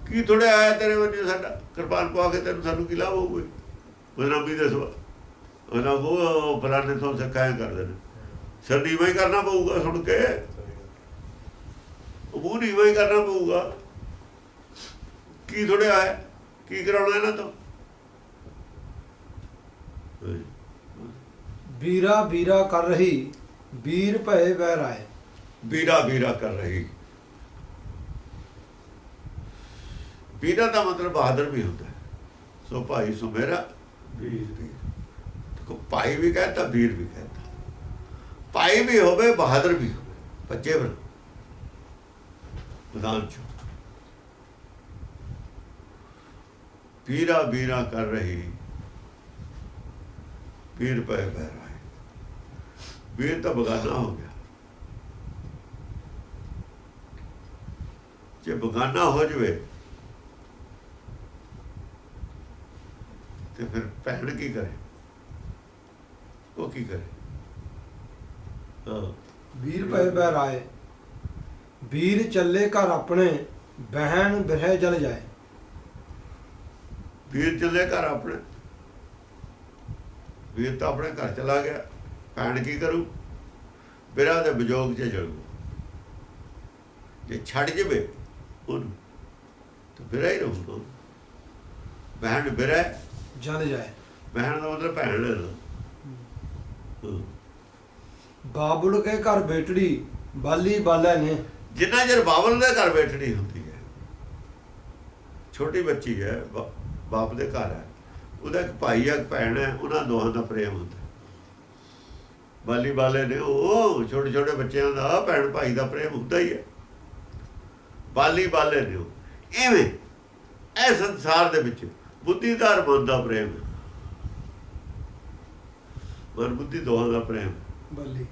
ਕੀ ਥੋੜੇ ਆਇਆ ਤੇਰੇ ਵੱਲੋਂ ਸਾਡਾ ਕਿਰਪਾਨ ਪਵਾ ਕੇ ਤੈਨੂੰ ਸਾਨੂੰ ਕੀ ਲਾਭ ਹੋਊਗਾ? ਬਦਨਾਮੀ ਦੇ ਸਵਾ ਉਹਨਾਂ ਉਹ ਫਲਾਣੇ ਤੋਂ ਸਿੱਖਾਇਆ ਕਰਦੇ ਨੇ, ਸਿਰ ਨੀਵਾਂ ਹੀ ਕਰਨਾ ਪਊਗਾ ਸੁਣ ਕੇ, ਉਹ ਨੀਵਾਂ ਹੀ ਕਰਨਾ ਪਊਗਾ। ਕੀ ਥੋੜੇ ਆਇਆ, ਕੀ ਕਰਾਉਣਾ ਇਹਨਾਂ ਤੋਂ? ਵੀਰਾ ਵੀਰਾ ਕਰ ਰਹੀ, ਵੀਰ ਭਏ ਬਹਿ ਰਾਏ। ਵੀਰਾ ਵੀਰਾ ਕਰ ਰਹੀ, ਵੀਰਾ ਦਾ ਮਤਲਬ ਬਹਾਦਰ ਵੀ ਹੁੰਦਾ ਹੈ। ਸੋ ਭਾਈ ਸੋ ਮੇਰਾ ਵੀਰ ਵੀ, ਭਾਈ ਵੀ ਕਹਿੰਦਾ, ਵੀਰ ਵੀ ਕਹਿੰਦਾ। ਭਾਈ ਵੀ ਹੋਵੇ, ਬਹਾਦਰ ਵੀ ਹੋਵੇ, ਬੱਚੇ ਬਣ ਮੈਦਾਨ ਚੋਂ। ਵੀਰਾ ਵੀਰਾ ਕਰ ਰਹੀ, ਵੀਰ ਪਏ ਬਹਿ ਰਾਏ। ਵੀਰ ਤਾਂ ਬਗਾਨਾ ਹੋ ਗਿਆ। ਜੇ ਬਗਾਨਾ ਹੋ ਜਾਵੇ ਤੇ ਫਿਰ ਭੈਣ ਕੀ ਕਰੇ? ਉਹ ਕੀ ਕਰੇ? ਵੀਰ ਭਏ ਬਹਿ ਰਾਏ, ਵੀਰ ਚੱਲੇ ਘਰ ਆਪਣੇ, ਬਹਿਣ ਬਿਰਹਿ ਜਲ ਜਾਏ। ਵੀਰ ਚੱਲੇ ਘਰ ਆਪਣੇ, ਵੀਰ ਤਾਂ ਆਪਣੇ ਘਰ ਚਲਾ ਗਿਆ, ਭੈਣ ਕੀ ਕਰੂ? ਬਿਰਹਾ ਦੇ ਵਿਜੋਗ 'ਚ ਜਲੂ। ਜੇ ਛੱਡ ਜਾਵੇ ਉਹਨੂੰ ਤਾਂ ਬਿਰਹਾ ਹੀ ਰਹੂਗਾ। ਭੈਣ ਬਿਰਹਾ ਜਲ ਜਾਏ, ਭੈਣ ਦਾ ਮਤਲਬ ਭੈਣ ਲੈ ਲਓ। ਬਾਬੁਲ ਕੇ ਘਰ ਬੇਟੜੀ, ਬਾਲੀ ਬਾਲੇ ਨੇ। ਜਿੰਨਾ ਚਿਰ ਬਾਬਲ ਦੇ ਘਰ ਬੈਠਣੀ ਹੁੰਦੀ ਹੈ, ਛੋਟੀ ਬੱਚੀ ਹੈ, ਬਾਪ ਦੇ ਘਰ ਹੈ, ਉਹਦਾ ਇੱਕ ਭਾਈ ਹੈ, ਇੱਕ ਭੈਣ ਹੈ, ਉਹਨਾਂ ਦੋਹਾਂ ਦਾ ਪ੍ਰੇਮ ਹੁੰਦਾ। ਬਾਲੀ ਬਾਲੇ ਨੇ ਉਹ ਛੋਟੇ ਛੋਟੇ ਬੱਚਿਆਂ ਦਾ ਭੈਣ ਭਾਈ ਦਾ ਪ੍ਰੇਮ ਹੁੰਦਾ ਹੀ ਹੈ। ਬਾਲੀ ਬਾਲੇ ਨੇ ਉਹ ਇਵੇਂ ਇਹ ਸੰਸਾਰ ਦੇ ਵਿੱਚ ਬੁੱਧੀਦਾਰ ਮਨ ਦਾ ਪ੍ਰੇਮ, ਮਨ ਬੁੱਧੀ ਦੋਹਾਂ ਦਾ ਪ੍ਰੇਮ। ਬਾਲੀ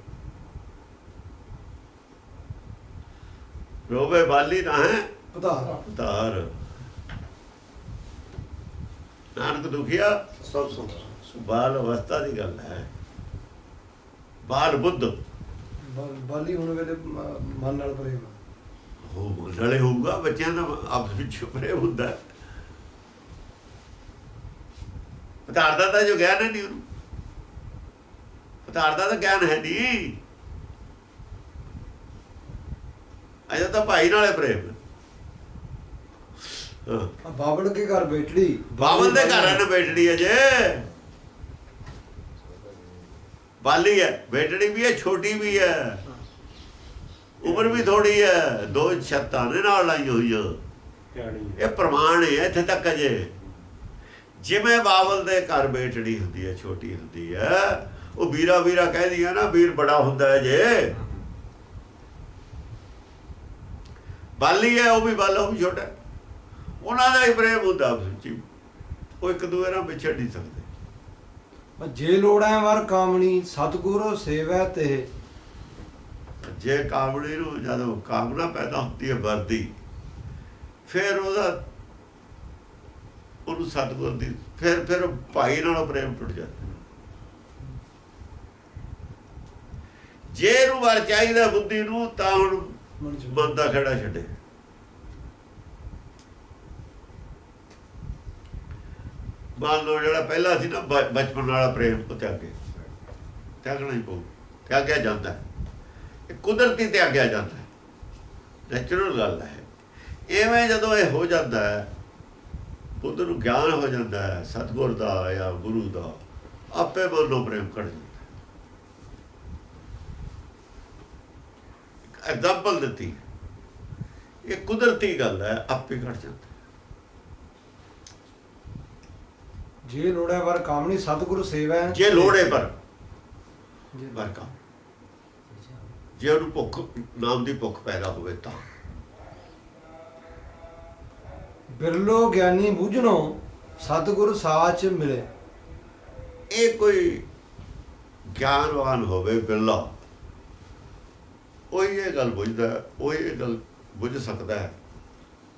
ਰੋਵੇ ਬਾਲੀ ਨਾ ਹੈ ਪਧਾਰ, ਨਾਨਕ ਦੁਖੀਆ ਸਭ ਸੰਸਾਰ। ਬਾਲ ਅਵਸਥਾ ਦੀ ਗੱਲ ਹੈ। ਬਾਲ ਬੁੱਧ ਬਾਲੀ ਹੋਣ ਵੇਲੇ ਮਨ ਨਾਲ ਪ੍ਰੇਮ। ਉਹ ਨਾਲੇ ਹੋਊਗਾ, ਬੱਚਿਆਂ ਦਾ ਆਪਸ ਵਿੱਚ ਪ੍ਰੇਮ ਹੁੰਦਾ। ਪਤਾਰਦਾ ਤਾਂ ਜੋ ਗਿਆਨ ਹੈ ਨਹੀਂ ਉਹਨੂੰ, ਪਤਾਰਦਾ ਤਾਂ ਗਿਆਨ ਹੈ ਨਹੀਂ। ਅਜਾ ਤਾਂ ਭਾਈ ਨਾਲੇ ਪ੍ਰੇਮ। ਬਾਬਲ ਕੇ ਘਰ ਬੇਟੜੀ, ਬਾਬਲ ਦੇ ਘਰ ਇਹਨੇ ਬੈਠੜੀ ਹੈ ਜੇ। ਬਾਲੀ ਹੈ, ਬੇਟੜੀ ਵੀ ਹੈ, ਛੋਟੀ ਵੀ ਹੈ, ਉਮਰ ਵੀ ਥੋੜੀ ਹੈ, ਦੋ ਛੱਤਾਂ ਨੇ ਨਾਲ ਲਾਈ ਹੋਈਆਂ। ਇਹ ਪ੍ਰਮਾਣ ਹੈ ਇੱਥੇ ਤੱਕ। ਅਜੇ ਜਿਵੇਂ ਬਾਬਲ ਦੇ ਘਰ ਬੇਟੜੀ ਹੁੰਦੀ ਹੈ, ਛੋਟੀ ਹੁੰਦੀ ਹੈ, ਉਹ ਵੀਰਾ ਵੀਰਾ ਕਹਿੰਦੀ ਹੈ ਨਾ, ਵੀਰ ਬੜਾ ਹੁੰਦਾ ਹੈ ਜੇ। ਬਾਲੀ ਹੈ, ਉਹ ਵੀ ਬਾਲਾ, ਉਹ ਵੀ ਛੋਟਾ, ਉਹਨਾਂ ਦਾ ਹੀ ਪ੍ਰੇਮ ਹੁੰਦਾ ਸੱਚੀ। ਉਹ ਇੱਕ ਦੂਏ ਨਾਲ ਵਿਛੜ ਨਹੀਂ ਸਕਦੇ। ਜੇ ਲੋੜਾਂ ਵਰ ਕਾਮਣੀ, ਸਤਿਗੁਰੂ ਸੇਵੈ ਤੇ। ਜੇ ਕਾਮਣੀ ਨੂੰ ਜਦੋਂ ਕਾਮਨਾ ਪੈਦਾ ਹੁੰਦੀ ਹੈ ਵਰਦੀ, ਫਿਰ ਉਹਨੂੰ ਸਤਿਗੁਰ ਦੀ ਫਿਰ ਭਾਈ ਨਾਲੋਂ ਪ੍ਰੇਮ ਟੁੱਟ ਜਾਂਦਾ। ਜੇ ਇਹਨੂੰ ਵਾਰ ਚਾਹੀਦਾ ਬੁੱਧੀ ਨੂੰ, ਤਾਂ ਹੁਣ ਮਨ ਦਾ ਖੜਾ ਛੱਡੇ। ਮੰਨ ਲਓ ਜਿਹੜਾ ਪਹਿਲਾਂ ਸੀ ਨਾ ਬਚਪਨ ਵਾਲਾ ਪ੍ਰੇਮ, ਉਹ ਤਿਆਗਣਾ ਹੀ ਪਊ। ਤਿਆਗਿਆ ਜਾਂਦਾ, ਇਹ ਕੁਦਰਤੀ ਤਿਆਗਿਆ ਜਾਂਦਾ, ਨੈਚੁਰਲ ਗੱਲ ਹੈ। ਇਵੇਂ ਜਦੋਂ ਇਹ ਹੋ ਜਾਂਦਾ ਹੈ, ਬੁੱਧ ਨੂੰ ਗਿਆਨ ਹੋ ਜਾਂਦਾ ਹੈ ਸਤਿਗੁਰ ਦਾ ਜਾਂ ਗੁਰੂ ਦਾ, ਆਪੇ ਮਨੋਂ ਪ੍ਰੇਮ ਕੱਢ ਜਾਂਦਾ। ਐਗਜ਼ਾਮਪਲ ਦਿੱਤੀ, ਇਹ ਕੁਦਰਤੀ ਗੱਲ ਹੈ, ਆਪੇ ਕੱਢ ਜਾਂਦਾ। ਜੇ ਲੋੜਾਂ ਵਰ ਕਾਮਣੀ, ਸਤਿਗੁਰੂ ਸੇਵੈ। ਜੇ ਲੋੜੇ ਪਰ ਵਰਕਾ, ਜੇ ਉਹਨੂੰ ਭੁੱਖ, ਨਾਮ ਦੀ ਭੁੱਖ ਪੈਦਾ ਹੋਵੇ ਤਾਂ। ਬਿਰਲੋ ਗਿਆਨੀ ਬੁਝਣੋ, ਸਤਿਗੁਰੂ ਸਾਚ ਮਿਲੇ। ਇਹ ਕੋਈ ਗਿਆਨਵਾਨ ਹੋਵੇ ਬਿਰਲਾ, ਉਹੀ ਇਹ ਗੱਲ ਬੁੱਝਦਾ, ਉਹੀ ਇਹ ਗੱਲ ਬੁੱਝ ਸਕਦਾ ਹੈ।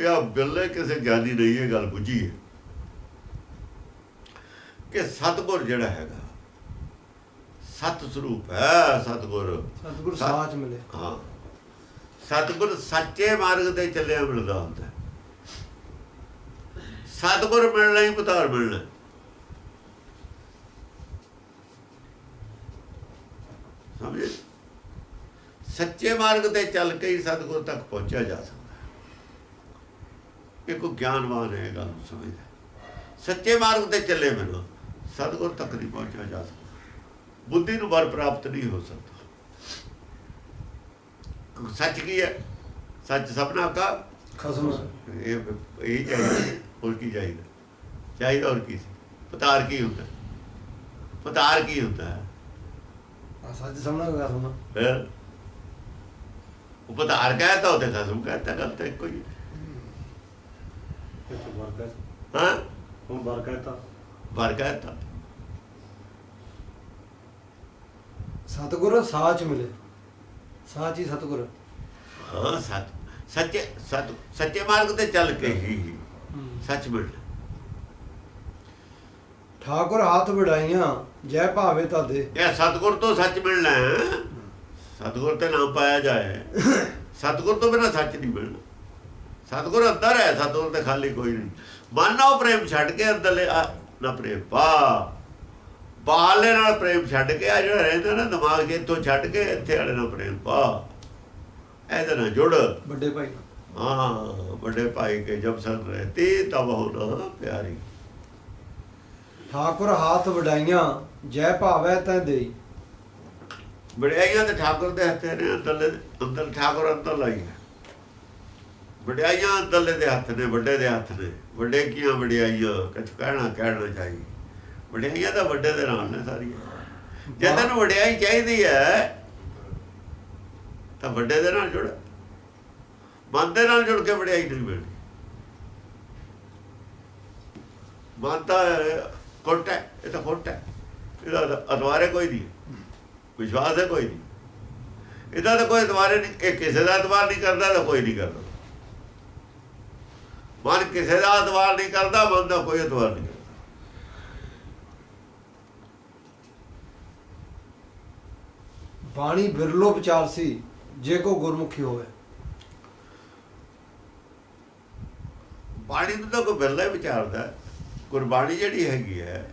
ਇਹ ਆ ਬਿਰਲੇ ਕਿਸੇ ਗਿਆਨੀ ਨਹੀਂ ਇਹ ਗੱਲ ਬੁੱਝੀ ਹੈ ਕਿ ਸਤਿਗੁਰ ਜਿਹੜਾ ਹੈਗਾ ਸਤ ਸਰੂਪ ਹੈ। ਸਤਿਗੁਰ ਸਾਚ ਮਿਲੇ। ਹਾਂ, ਸਤਿਗੁਰ ਸੱਚੇ ਮਾਰਗ ਤੇ ਚੱਲਿਆ ਮਿਲਦਾ ਹੁੰਦਾ। ਸਤਿਗੁਰ ਮਿਲਣਾ ਹੀ ਪਤਾਰ ਮਿਲਣਾ। ਸਮਝੇ? ਸੱਚੇ ਮਾਰਗ ਤੇ ਚੱਲ ਕੇ ਹੀ ਸਤਿਗੁਰ ਤੱਕ ਪਹੁੰਚਿਆ ਜਾ ਸਕਦਾ। ਇਹ ਕੋਈ ਗਿਆਨਵਾਨ ਹੈ, ਗੱਲ ਨੂੰ ਸਮਝਦਾ। ਸੱਚੇ ਮਾਰਗ ਤੇ ਚੱਲੇ ਬਿਨਾਂ ਸਤਿਗੁਰ ਤੱਕ ਨਹੀਂ ਪਹੁੰਚਿਆ ਜਾ ਸਕਦਾ। ਬੁੱਧੀ ਨੂੰ ਵਰ ਪ੍ਰਾਪਤ ਨਹੀਂ ਹੋ ਸਕਦਾ। ਸੱਚ ਕੀ ਹੈ? ਸੱਚ ਸਭਨਾ ਕਾ ਖਸਮ। ਇਹ ਚਾਹੀਦਾ, ਹੋਰ ਕੀ ਚਾਹੀਦਾ? ਚਾਹੀਦਾ ਹੋਰ ਕੀ ਸੀ? ਪਤਾਰ ਕੀ ਹੁੰਦਾ? ਪਤਾਰ ਕੀ ਹੁੰਦਾ? ਸੱਚ ਸਭਨਾ ਕਾ ਖਸਮ। ਫਿਰ ਉਹ ਪਤਾਰ ਕਹਿਤਾ, ਉਹਦੇ ਖਸਮ ਕਹਿਤਾ, ਗੱਲ ਤਾਂ ਇੱਕੋ ਹੀ। ਹਾਂ, ਹੁਣ ਵਰ ਕਹਿਤਾ, ਵਰ ਕਹਿਤਾ। ਸਤਿਗੁਰ ਸਾਚ ਮਿਲੇ। ਸਾਚ ਹੀ ਸਤਿਗੁਰ। ਹਾਂ, ਸੱਚੇ ਮਾਰਗ ਤੇ ਚੱਲ ਕੇ ਹੀ ਸੱਚ ਮਿਲਣਾ। ਠਾਕੁਰ ਹੱਥ ਵਡਾਈਆਂ ਜੈ ਭਾਵੇ ਤਾਦੇ। ਇਹ ਸਤਿਗੁਰ ਤੋਂ ਸੱਚ ਮਿਲਣਾ ਹੈ। ਸਤਿਗੁਰ ਤੇ ਨਾਮ ਪਾਇਆ ਜਾਏ। ਸਤਿਗੁਰ ਤੋਂ ਬਿਨਾਂ ਸੱਚ ਨਹੀਂ ਮਿਲਣਾ। ਸਤਿਗੁਰ ਅੰਦਰ ਹੈ, ਸਤਿਗੁਰ ਤੇ ਖਾਲੀ ਕੋਈ ਨਹੀਂ। ਮਨ ਨਾਲ ਪ੍ਰੇਮ ਛੱਡ ਕੇ ਅੰਦਰਲੇ ਨਾ ਪ੍ਰੇਮ ਪਾ, ਬਾਹਰਲੇ ਨਾਲ ਪ੍ਰੇਮ ਛੱਡ ਕੇ ਆ ਜਿਹੜਾ ਰਹਿੰਦਾ ਨਾ ਦਿਮਾਗ 'ਚ, ਇੱਥੋਂ ਛੱਡ ਕੇ ਇੱਥੇ ਵਾਲੇ ਨਾਲ ਪ੍ਰੇਮ ਪਾ। ਇਹਦੇ ਨਾਲ ਜੁੜ। ਵੱਡੇ ਭਾਈ। ਹਾਂ, ਵੱਡੇ ਭਾਈ ਕੇ ਜਬ ਸੰਗ ਰਹਤੀ ਤਬ ਹੋਣਾ ਪਿਆਰੀ। ਠਾਕੁਰ ਹੱਥ ਵਡਾਈਆਂ ਜੈ ਭਾਵੇ ਤੈ ਦੇਈ। ਵਡਿਆਈਆਂ ਤੇ ਠਾਕੁਰ ਦੇ ਹੱਥੇ ਨੇ। ਅੰਦਰ ਠਾਕੁਰ ਅੰਦਰ ਲਾਈ ਹੈ। ਵਡਿਆਈਆਂ ਅੰਦਰਲੇ ਦੇ ਹੱਥ ਨੇ, ਵੱਡੇ ਦੇ ਹੱਥ ਨੇ। ਵੱਡੇ ਕੀਆਂ ਵਡਿਆਈਆਂ ਕੁਛ ਕਹਿਣਾ ਚਾਹੀਏ। ਵਡਿਆਈਆਂ ਤਾਂ ਵੱਡੇ ਦੇ ਨਾਲ ਨੇ ਸਾਰੀਆਂ। ਜੇ ਤੈਨੂੰ ਵਡਿਆਈ ਚਾਹੀਦੀ ਹੈ ਤਾਂ ਵੱਡੇ ਦੇ ਨਾਲ ਜੁੜ। ਮਨ ਦੇ ਨਾਲ ਜੁੜ ਕੇ ਵਡਿਆਈ ਨਹੀਂ ਮਿਲਦੀ। ਮਨ ਤਾਂ ਖੁੱਟ ਹੈ, ਇਹ ਤਾਂ ਖੁੱਟ ਹੈ। ਇਹਦਾ ਅਤਵਾਰੇ ਕੋਈ ਨਹੀਂ, ਵਿਸ਼ਵਾਸ ਹੈ ਕੋਈ ਨਹੀਂ। ਇਹਦਾ ਤਾਂ ਕੋਈ ਅਤਵਾਰੇ ਨਹੀਂ। ਇਹ ਕਿਸੇ ਦਾ ਅਤਵਾਰ ਨਹੀਂ ਕਰਦਾ ਤਾਂ ਕੋਈ ਨਹੀਂ ਕਰਦਾ। ਮਨ ਕਿਸੇ ਦਾ ਅਤਵਾਰ ਨਹੀਂ ਕਰਦਾ, ਮਨ ਦਾ ਕੋਈ ਅਤਵਾਰ ਨਹੀਂ ਕਰਦਾ। ਬਾਣੀ ਬਿਰਲੋ ਵਿਚਾਰ ਸੀ ਜੇ ਕੋ ਗੁਰਮੁਖੀ ਹੋਵੇ। ਬਾਣੀ ਨੂੰ ਤਾਂ ਕੋਈ ਬਿਰਲਾ ਹੀ ਵਿਚਾਰਦਾ। ਗੁਰਬਾਣੀ ਜਿਹੜੀ ਹੈਗੀ ਹੈ,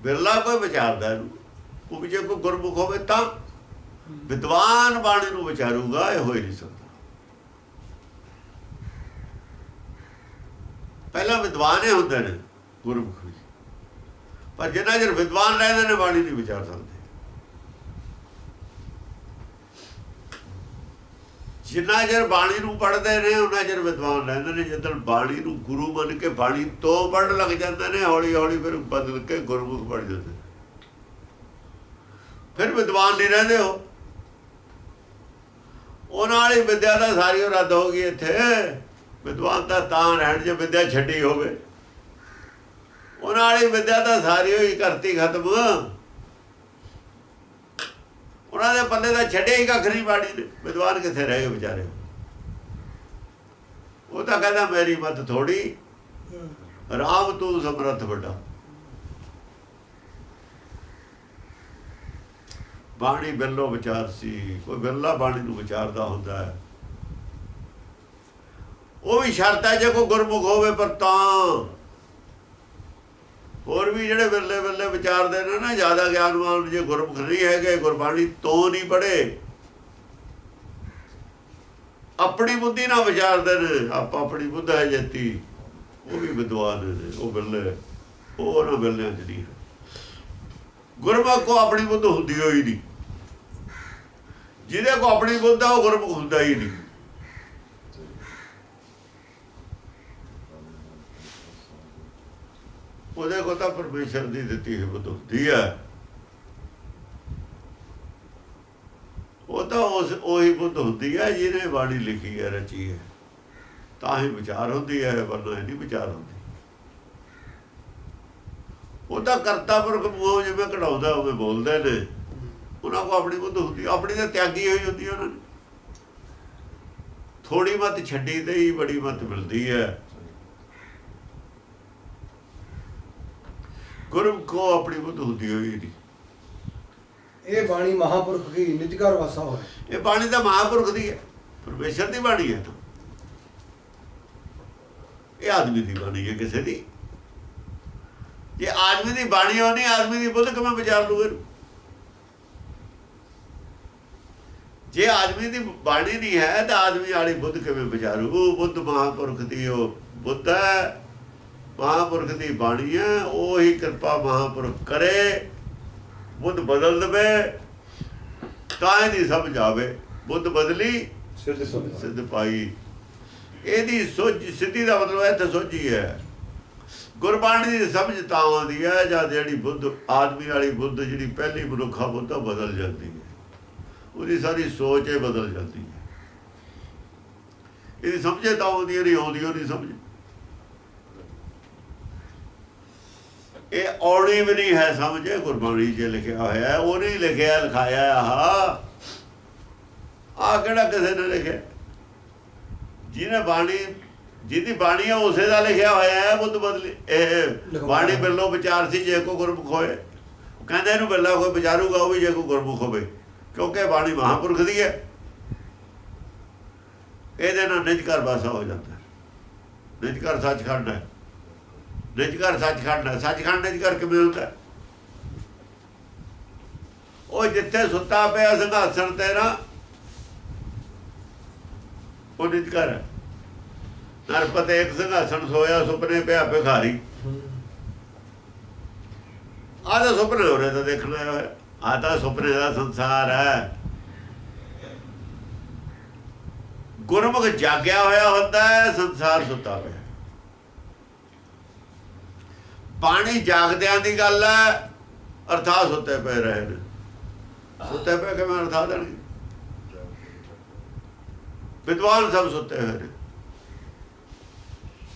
ਬਿਰਲਾ ਕੋਈ ਵਿਚਾਰਦਾ ਇਹਨੂੰ। ਉਹ ਵੀ ਜੇ ਕੋਈ ਗੁਰਮੁਖ ਹੋਵੇ ਤਾਂ ਵਿਦਵਾਨ ਬਾਣੀ ਨੂੰ ਵਿਚਾਰੂਗਾ। ਇਹ ਹੋ ਹੀ ਨਹੀਂ ਸਕਦਾ। ਪਹਿਲਾਂ ਵਿਦਵਾਨ ਹੀ ਹੁੰਦੇ ਨੇ ਗੁਰਮੁਖ ਵੀ, ਪਰ ਜਿੰਨਾ ਚਿਰ ਵਿਦਵਾਨ ਰਹਿੰਦੇ ਨੇ ਬਾਣੀ ਨਹੀਂ ਵਿਚਾਰ ਸਕਦੇ। ਜਿੰਨਾ ਚਿਰ ਬਾਣੀ ਨੂੰ ਪੜ੍ਹਦੇ ਨੇ ਉਹਨਾਂ ਚਿਰ ਵਿਦਵਾਨ ਰਹਿੰਦੇ ਨੇ। ਜਦੋਂ ਬਾਣੀ ਨੂੰ ਗੁਰੂ ਮੰਨ ਕੇ ਬਾਣੀ ਤੋਂ ਪੜ੍ਹਨ ਲੱਗ ਜਾਂਦੇ ਨੇ, ਹੌਲੀ ਹੌਲੀ ਫਿਰ ਬਦਲ ਕੇ ਗੁਰਮੁਖ ਬਣ ਜਾਂਦੇ। ਫਿਰ ਵਿਦਵਾਨ ਨਹੀਂ ਰਹਿੰਦੇ। ਉਹਨਾਂ ਵਾਲੀ ਵਿਦਿਆ ਤਾਂ ਸਾਰੀ ਰੱਦ ਹੋ ਗਈ। ਇੱਥੇ ਵਿਦਵਾਨ ਤਾਂ ਰਹਿਣ ਜੇ ਵਿਦਿਆ ਛੱਡੀ ਹੋਵੇ। ਉਹਨਾਂ ਵਾਲੀ ਵਿਦਿਆ ਤਾਂ ਸਾਰੀ ਹੋਈ ਕਰਤੀ ਖਤਮ। ਉਹਨਾਂ ਦੇ ਪੱਲੇ ਦਾ ਛੱਡਿਆ ਹੀ ਕੱਖ ਨਹੀਂ ਬਾਣੀ ਨੇ। ਵਿਦਵਾਨ ਕਿੱਥੇ ਰਹਿ ਗਏ ਵਿਚਾਰੇ? ਉਹ ਤਾਂ ਕਹਿੰਦਾ ਮੇਰੀ ਮਤ ਥੋੜੀ, ਰਾਮ ਤੂੰ ਸਮਰੱਥ ਵੱਡਾ। ਬਾਣੀ ਬਿਰਲੋ ਵਿਚਾਰ ਸੀ। ਕੋਈ ਬਿਰਲਾ ਬਾਣੀ ਨੂੰ ਵਿਚਾਰਦਾ ਹੁੰਦਾ ਹੈ। ਉਹ ਵੀ ਸ਼ਰਤ ਹੈ ਜੇ ਕੋਈ ਗੁਰਮੁਖ ਹੋਵੇ। ਪਰ ਤਾਂ ਹੋਰ ਵੀ ਜਿਹੜੇ ਬਿਰਲੇ ਵਿਚਾਰਦੇ ਨੇ ਨਾ, ਜ਼ਿਆਦਾ ਗਿਆਨਵਾਨ, ਜੇ ਗੁਰਮੁਖ ਨਹੀਂ ਹੈਗੇ, ਗੁਰਬਾਣੀ ਤੋਂ ਨਹੀਂ ਪੜ੍ਹੇ, ਆਪਣੀ ਬੁੱਧੀ ਨਾਲ ਵਿਚਾਰਦੇ ਨੇ, ਆਪਣੀ ਬੁੱਧ ਹੈ ਜੇਤੀ, ਉਹ ਵੀ ਵਿਦਵਾਨ ਨੇ। ਉਹ ਬਿਰਲੇ, ਉਹ ਉਹਨਾਂ ਬਿਰਲਿਆਂ 'ਚ ਨਹੀਂ। ਗੁਰਮੁਖ ਕੋ ਆਪਣੀ ਬੁੱਧ ਹੁੰਦੀ ਹੋਈ ਨਹੀਂ। ਜਿਹਦੇ ਕੋ ਆਪਣੀ ਬੁੱਧ ਆ ਉਹ ਗੁਰਮੁਖ ਹੁੰਦਾ ਹੀ ਨਹੀਂ। ਉਹਦੇ ਕੋਲ ਤਾਂ ਪਰਮੇਸ਼ਰ ਦੀ ਦਿੱਤੀ ਹੋਈ ਬੁੱਧ ਹੁੰਦੀ ਹੈ। ਉਹ ਤਾਂ ਉਹੀ ਬੁੱਧ ਹੁੰਦੀ ਹੈ ਜਿਹਨੇ ਬਾਣੀ ਲਿਖੀ ਹੈ, ਰਚੀ ਹੈ। ਤਾਂ ਹੀ ਵਿਚਾਰ ਹੁੰਦੀ ਹੈ, ਵਰਨਾ ਨਹੀਂ ਵਿਚਾਰ ਹੁੰਦੀ। ਉਹ ਤਾਂ ਕਰਤਾ ਪੁਰਖ ਮੂੰਹੋਂ ਜਿਵੇਂ ਕਢਾਉਂਦਾ ਉਵੇਂ ਬੋਲਦੇ ਨੇ। ਉਹਨਾਂ ਕੋਲ ਆਪਣੀ ਬੁੱਧ ਹੁੰਦੀ, ਆਪਣੀ ਤਾਂ ਤਿਆਗੀ ਹੋਈ ਹੁੰਦੀ ਉਹਨਾਂ ਨੇ। ਥੋੜੀ ਮੱਤ ਛੱਡੀ ਤੇ ਹੀ ਬੜੀ ਮੱਤ ਮਿਲਦੀ ਹੈ। ਗੁਰਮੁਖ ਕੋ ਆਪਣੀ ਬੁੱਧ ਹੁੰਦੀ ਹੋਈ ਨਹੀਂ। ਇਹ ਬਾਣੀ ਮਹਾਪੁਰਖ ਕੀ ਨਿਜ ਘਰ ਵਾਸਾ ਹੋਏ। ਇਹ ਬਾਣੀ ਤਾਂ ਮਹਾਂਪੁਰਖ ਦੀ ਹੈ, ਪਰਮੇਸ਼ਰ ਦੀ ਬਾਣੀ ਹੈ। ਇਹ ਆਦਮੀ ਦੀ ਬਾਣੀ ਹੈ ਕਿਸੇ ਦੀ। ਜੇ ਆਦਮੀ ਦੀ ਬਾਣੀ ਹੋਣੀ, ਆਦਮੀ ਦੀ ਬੁੱਧ ਕਿਵੇਂ ਵਿਚਾਰ ਲੂਗੇ? ਜੇ ਆਦਮੀ ਦੀ ਬਾਣੀ ਨਹੀਂ ਹੈ ਤਾਂ ਆਦਮੀ ਵਾਲੀ ਬੁੱਧ ਕਿਵੇਂ ਵਿਚਾਰੂ? ਬੁੱਧ ਮਹਾਂਪੁਰਖ ਦੀ ਉਹ ਬੁੱਧ ਹੈ, ਮਹਾਂਪੁਰਖ ਦੀ ਬਾਣੀ ਹੈ। ਉਹ ਹੀ ਕਿਰਪਾ ਮਹਾਂਪੁਰਖ ਕਰੇ, ਬੁੱਧ ਬਦਲ ਦੇਵੇ ਤਾਂ ਇਹਦੀ ਸਮਝ ਆਵੇ। ਬੁੱਧ ਬਦਲੀ ਸਿੱਧ ਪਾਈ। ਇਹਦੀ ਸੋਝ ਸਿੱਧੀ ਦਾ ਮਤਲਬ ਇੱਥੇ ਸੋਝੀ ਹੈ। ਗੁਰਬਾਣੀ ਦੀ ਸਮਝ ਤਾਂ ਆਉਂਦੀ ਹੈ ਜਦ ਜਿਹੜੀ ਬੁੱਧ ਆਦਮੀ ਵਾਲੀ ਬੁੱਧ ਜਿਹੜੀ ਪਹਿਲੀ ਮਨੁੱਖਾ ਬੁੱਧ ਬਦਲ ਜਾਂਦੀ ਹੈ। ਉਹਦੀ ਸਾਰੀ ਸੋਚ ਇਹ ਬਦਲ ਜਾਂਦੀ ਹੈ। ਇਹਦੀ ਸਮਝੇ ਤਾਂ ਆਉਂਦੀ ਨਹੀਂ, ਆਉਂਦੀ ਉਹ ਨਹੀਂ ਸਮਝ। ਇਹ ਔੜੀ ਵੀ ਨਹੀਂ ਹੈ ਸਮਝ। ਗੁਰਬਾਣੀ 'ਚ ਲਿਖਿਆ ਹੋਇਆ, ਉਹ ਨਹੀਂ ਲਿਖਿਆ ਲਿਖਾਇਆ। ਆਹ ਕਿਹੜਾ ਕਿਸੇ ਨੇ ਲਿਖਿਆ? ਜਿਹਨੇ ਬਾਣੀ, ਜਿਹਦੀ ਬਾਣੀ ਹੈ ਉਸੇ ਦਾ ਲਿਖਿਆ ਹੋਇਆ ਹੈ। ਬੁੱਧ ਬਦਲੀ ਇਹ ਬਾਣੀ ਬਿਰਲੋ ਵਿਚਾਰ ਸੀ ਜੇ ਕੋ ਗੁਰਮੁਖ ਹੋਏ। ਕਹਿੰਦੇ ਇਹਨੂੰ ਬਿਰਲਾ ਕੋਈ ਵਿਚਾਰੂਗਾ ਉਹ ਵੀ ਜੇ ਕੋ ਗੁਰਮੁਖ ਹੋਵੇ, ਕਿਉਂਕਿ ਬਾਣੀ ਮਹਾਂਪੁਰਖ ਦੀ ਹੈ। ਇਹਦੇ ਨਾਲ ਨਿਜ ਘਰ ਵਾਸਾ ਹੋ ਜਾਂਦਾ। ਨਿਜ ਘਰ ਸੱਚਖੰਡ ਹੈ। ਨਿਜ ਘਰ ਸੱਚਖੰਡ ਹੈ। ਸੱਚਖੰਡ ਨਿਜ ਘਰ ਕਿਵੇਂ ਹੁੰਦਾ? ਉਹ ਜਿੱਥੇ ਸੁੱਤਾ ਪਿਆ ਸਿੰਘਾਸਣ ਤੇ ਨਾ, ਉਹ ਨਿਜ ਘਰ ਹੈ। ਨਰਪਤ ਇੱਕ ਸਿੰਘਾਸਣ ਸੋਇਆ, ਸੁਪਨੇ ਪਿਆ ਭਿਖਾਰੀ। ਆਹ ਤਾਂ ਸੁਪਨੇ ਹੋ ਰਹੇ ਤਾਂ ਦੇਖਣਾ ਹੋਇਆ। ਆਹ ਤਾਂ ਸੁਪਨੇ ਦਾ ਸੰਸਾਰ ਹੈ। ਗੁਰਮੁਖ ਜਾਗਿਆ ਹੋਇਆ ਹੁੰਦਾ ਹੈ, ਸੰਸਾਰ ਸੁੱਤਾ ਪਿਆ। ਬਾਣੀ ਜਾਗਦਿਆਂ ਦੀ ਗੱਲ ਹੈ, ਅਰਥਾਤ ਸੁੱਤੇ ਪਏ ਰਹੇ ਨੇ। ਸੁੱਤੇ ਪਏ ਕਿਵੇਂ ਅਰਥਾ ਦੇਣਗੇ? ਵਿਦਵਾਨ ਸਭ ਸੁੱਤੇ ਹੋਏ ਨੇ।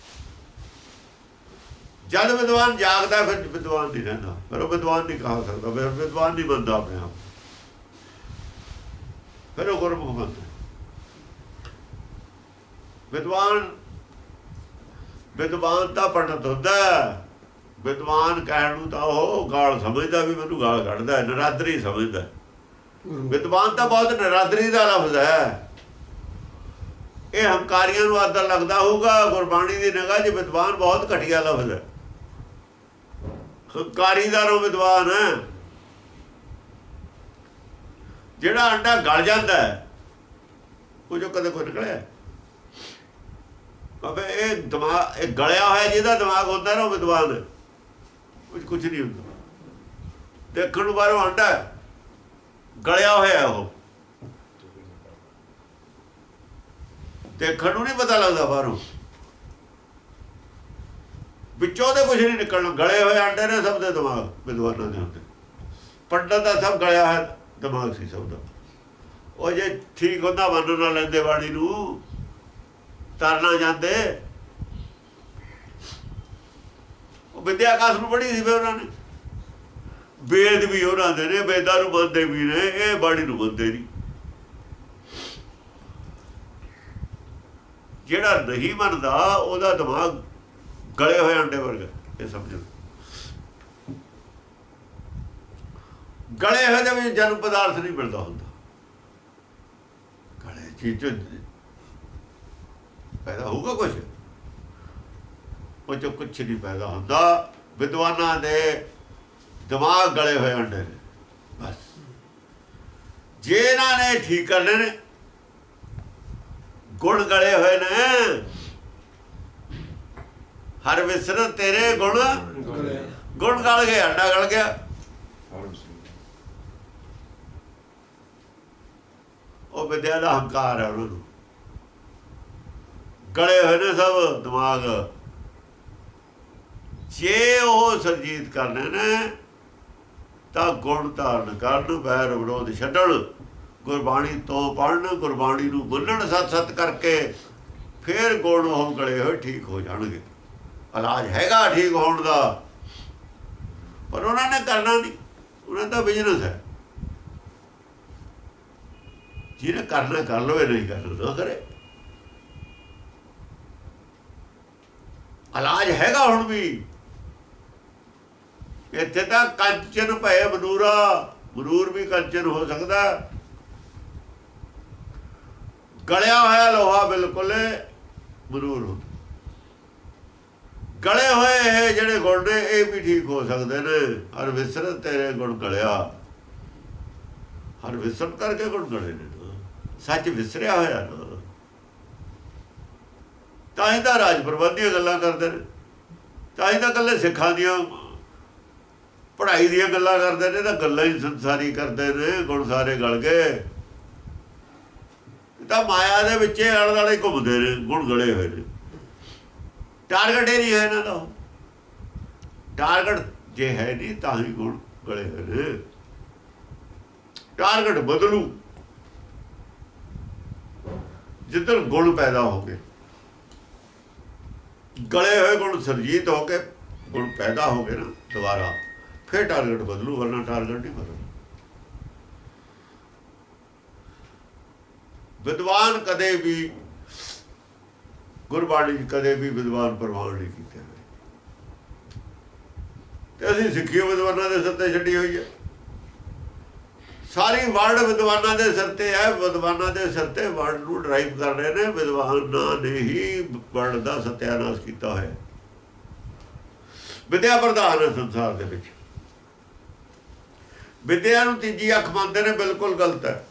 ਜਦ ਵਿਦਵਾਨ ਜਾਗਦਾ ਫਿਰ ਵਿਦਵਾਨ ਨਹੀਂ ਰਹਿੰਦਾ। ਫਿਰ ਉਹ ਵਿਦਵਾਨ ਨਹੀਂ ਕਹਾ ਸਕਦਾ, ਫਿਰ ਵਿਦਵਾਨ ਨਹੀਂ ਬਣਦਾ ਆਪਣੇ ਆਪ। ਫਿਰ ਉਹ ਗੁਰਮੁਖ ਬਣਦਾ। ਵਿਦਵਾਨ ਤਾਂ ਪੰਡਤ ਹੁੰਦਾ। ਵਿਦਵਾਨ ਕਹਿਣ ਨੂੰ ਤਾਂ ਉਹ ਗਾਲ ਸਮਝਦਾ, ਵੀ ਮੈਨੂੰ ਗਾਲ ਕੱਢਦਾ, ਨਰਾਦਰੀ ਸਮਝਦਾ। ਵਿਦਵਾਨ ਤਾਂ ਬਹੁਤ ਨਰਾਦਰੀ ਦਾ ਲਫ਼ਜ਼ ਹੈ। ਇਹ ਹੰਕਾਰੀਆਂ ਨੂੰ ਆਦਰ ਲੱਗਦਾ ਹੋਊਗਾ। ਗੁਰਬਾਣੀ ਦੀ ਨਿਗਾਹ 'ਚ ਵਿਦਵਾਨ ਬਹੁਤ ਘਟੀਆ ਲਫ਼ਜ਼ ਹੈ। ਹੰਕਾਰੀ ਦਾ ਰੋ ਵਿਦਵਾਨ ਹੈ। ਜਿਹੜਾ ਅੰਡਾ ਗਲ ਜਾਂਦਾ ਹੈ ਉਹ ਜੋ ਕਦੇ ਕੋਈ ਨਿਕਲਿਆ? ਬਾਬੇ ਇਹ ਦਿਮਾਗ, ਇਹ ਗਲਿਆ ਹੋਇਆ ਜਿਹਦਾ ਦਿਮਾਗ ਹੁੰਦਾ ਨਾ ਉਹ ਵਿਦਵਾਨ ਹੈ। ਕੁਝ ਨਹੀਂ ਹੁੰਦਾ। ਦੇਖਣ ਨੂੰ ਬਾਹਰੋਂ ਅੰਡਾ ਗਲਿਆ ਹੋਇਆ, ਉਹ ਦੇਖਣ ਨੂੰ ਨਹੀਂ ਪਤਾ ਲੱਗਦਾ ਬਾਹਰੋਂ। ਵਿੱਚੋਂ ਤੇ ਕੁਝ ਨਹੀਂ ਨਿਕਲਣਾ। ਗਲੇ ਹੋਏ ਅੰਡੇ ਨੇ ਸਭ ਦੇ ਦਿਮਾਗ ਵਿਦਵਾਨਾਂ ਦੇ ਹੁੰਦੇ। ਪੰਡਤ ਦਾ ਸਭ ਗਲਿਆ ਹੋਇਆ ਦਿਮਾਗ ਸੀ ਸਭ ਦਾ। ਉਹ ਜੇ ਠੀਕ ਹੁੰਦਾ ਮੰਨ ਨਾ ਲੈਂਦੇ ਬਾਣੀ ਨੂੰ, ਤਰਨਾ ਜਾਂਦੇ। ਉਹ ਵਿਦਿਆ ਆਕਾਸ਼ ਨੂੰ ਪੜ੍ਹੀ ਸੀ ਫਿਰ ਉਹਨਾਂ ਨੇ। ਵੇਦ ਵੀ ਉਹਨਾਂ ਦੇ ਨੇ, ਵੇਦਾਂ ਨੂੰ ਮੰਨਦੇ ਵੀ ਨੇ, ਇਹ ਬਾਣੀ ਨੂੰ ਮੰਨਦੇ ਨਹੀਂ। ਜਿਹੜਾ ਨਹੀਂ ਮੰਨਦਾ ਉਹਦਾ ਦਿਮਾਗ ਗਲੇ ਹੋਏ ਅੰਡੇ ਵਰਗਾ। ਇਹ ਸਮਝੋ, ਗਲੇ ਹੋਏ ਦੇ ਵਿੱਚ ਜਨਮ ਪਦਾਰਥ ਨਹੀਂ ਮਿਲਦਾ ਹੁੰਦਾ। ਗਲੇ ਚੀਜ਼ ਪੈਦਾ ਹੋਊਗਾ ਕੁਛ, ਉਹ 'ਚੋਂ ਕੁਛ ਨਹੀਂ ਪੈਦਾ ਹੁੰਦਾ। ਵਿਦਵਾਨਾਂ ਦੇ ਦਿਮਾਗ ਗਲੇ ਹੋਏ ਅੰਡੇ ਨੇ ਬਸ। ਜੇ ਇਹਨਾਂ ਨੇ ਠੀਕ ਕਰਨੇ ਨੇ, ਗੁਣ ਗਲੇ ਹੋਏ ਨੇ। ਹਰ ਵਿਸਰ ਤੇਰੇ ਗੁਣ ਗਲ ਗਏ, ਅੰਡਾ ਗਲ ਗਿਆ। ਉਹ ਵਿਦਿਆ ਦਾ ਹੰਕਾਰ ਹੈ ਉਹਨਾਂ ਨੂੰ। ਗਲੇ ਹੋਏ ਨੇ ਸਭ ਦਿਮਾਗ। ਜੇ ਉਹ ਸਰਜੀਤ ਕਰਨੇ ਨੇ ਤਾਂ ਗੁਣ ਧਾਰਨ ਕਰਨ, ਵੈਰ ਵਿਰੋਧ ਛੱਡਣ, ਗੁਰਬਾਣੀ ਤੋਂ ਪੜ੍ਹਨ, ਗੁਰਬਾਣੀ ਨੂੰ ਮੰਨਣ ਸੱਚ ਸੱਚ ਕਰਕੇ, ਫਿਰ ਗੁਣ ਉਹ ਗਲੇ ਹੋਏ ਠੀਕ ਹੋ ਜਾਣਗੇ। ਇਲਾਜ ਹੈਗਾ ਠੀਕ ਹੋਣ ਦਾ, ਪਰ ਉਹਨਾਂ ਨੇ ਕਰਨਾ ਨਹੀਂ। ਉਹਨਾਂ ਦਾ ਬਿਜ਼ਨਸ ਹੈ। ਜਿਹਨੇ ਕਰਨਾ ਕਰ ਲਵੇ, ਨਹੀਂ ਕਰਨਾ ਨਾ ਕਰੇ। ਇਲਾਜ ਹੈਗਾ ਹੁਣ ਵੀ। ਇੱਥੇ ਤਾਂ ਕੰਚਨ ਭਏ ਮਨੂਰਾ, ਮਨੂਰ ਵੀ ਕੰਚਨ ਹੋ ਸਕਦਾ। ਗਲਿਆ ਹੋਇਆ ਲੋਹਾ ਬਿਲਕੁਲ ਮਨੂਰ ਹੁੰਦਾ। ਗਲੇ ਹੋਏ ਇਹ ਜਿਹੜੇ ਗੁਣ ਨੇ ਇਹ ਵੀ ਠੀਕ ਹੋ ਸਕਦੇ ਨੇ। ਹਰ ਵਿਸਰਤ ਤੇਰੇ ਗੁਣ ਗਲਿਆ, ਹਰ ਵਿਸਰਤ ਕਰਕੇ ਗੁਣ ਗਲੇ ਨੇ। ਸੱਚ ਵਿਸਰਿਆ ਹੋਇਆ ਨਾ, ਤਾਂ ਹੀ ਤਾਂ ਰਾਜ ਪ੍ਰਬੰਧ ਦੀਆਂ ਗੱਲਾਂ ਕਰਦੇ ਨੇ, ਤਾਂ ਹੀ ਤਾਂ ਇਕੱਲੇ ਸਿੱਖਾਂ ਦੀਆਂ ਪੜ੍ਹਾਈ ਦੀਆਂ ਗੱਲਾਂ ਕਰਦੇ ਨੇ। ਤਾਂ ਗੱਲਾਂ ਹੀ ਸੰਸਾਰੀ ਕਰਦੇ ਨੇ, ਗੁਣ ਸਾਰੇ ਗਲ ਗਏ। ਤਾਂ ਮਾਇਆ ਦੇ ਵਿੱਚ ਆਲੇ ਦੁਆਲੇ ਘੁੰਮਦੇ ਨੇ, ਗੁਣ ਗਲੇ ਹੋਏ ਨੇ। ਟਾਰਗੇਟ ਹੀ ਨਹੀਂ ਹੈ ਇਹਨਾਂ ਦਾ। ਟਾਰਗੇਟ ਜੇ ਹੈ ਨਹੀਂ ਤਾਂ ਹੀ ਗੁਣ ਗਲੇ ਹੋਏ ਨੇ। ਟਾਰਗੇਟ ਬਦਲੂ ਜਿੱਦਣ ਗੁਣ ਪੈਦਾ ਹੋ ਗਏ, ਗਲੇ ਹੋਏ ਗੁਣ ਸਰਜੀਤ ਹੋ ਕੇ ਗੁਣ ਪੈਦਾ ਹੋ ਗਏ ਨਾ ਦੁਬਾਰਾ, ਫਿਰ ਟਾਰਗੇਟ ਬਦਲੂ, ਵਰਨਾ ਟਾਰਗੇਟ ਨਹੀਂ ਬਦਲੂ। ਵਿਦਵਾਨ ਕਦੇ ਵੀ ਗੁਰਬਾਣੀ ਕਦੇ ਵੀ ਵਿਦਵਾਨ ਪ੍ਰਵਾਨ ਨਹੀਂ ਕੀਤੇ ਹੋਏ। ਤੇ ਅਸੀਂ ਸਿੱਖੀ ਵਿਦਵਾਨਾਂ ਦੇ ਸਿਰ ਤੇ ਛੱਡੀ ਹੋਈ ਹੈ। ਸਾਰੀ ਵਰਲਡ ਵਿਦਵਾਨਾਂ ਦੇ ਸਿਰ ਤੇ ਹੈ। ਵਿਦਵਾਨਾਂ ਦੇ ਸਿਰ ਤੇ ਵਰਲਡ ਨੂੰ ਡਰਾਈਵ ਕਰ ਰਹੇ ਨੇ। ਵਿਦਵਾਨਾਂ ਨੇ ਹੀ ਵਰਲਡ ਦਾ ਸਤਿਆਨਾਸ਼ ਕੀਤਾ ਹੋਇਆ। ਵਿਦਿਆ ਪ੍ਰਧਾਨ ਹੈ ਸੰਸਾਰ ਦੇ ਵਿੱਚ। ਵਿਦਿਆ ਨੂੰ ਤੀਜੀ ਅੱਖ ਮੰਨਦੇ ਨੇ, ਬਿਲਕੁਲ ਗਲਤ ਹੈ।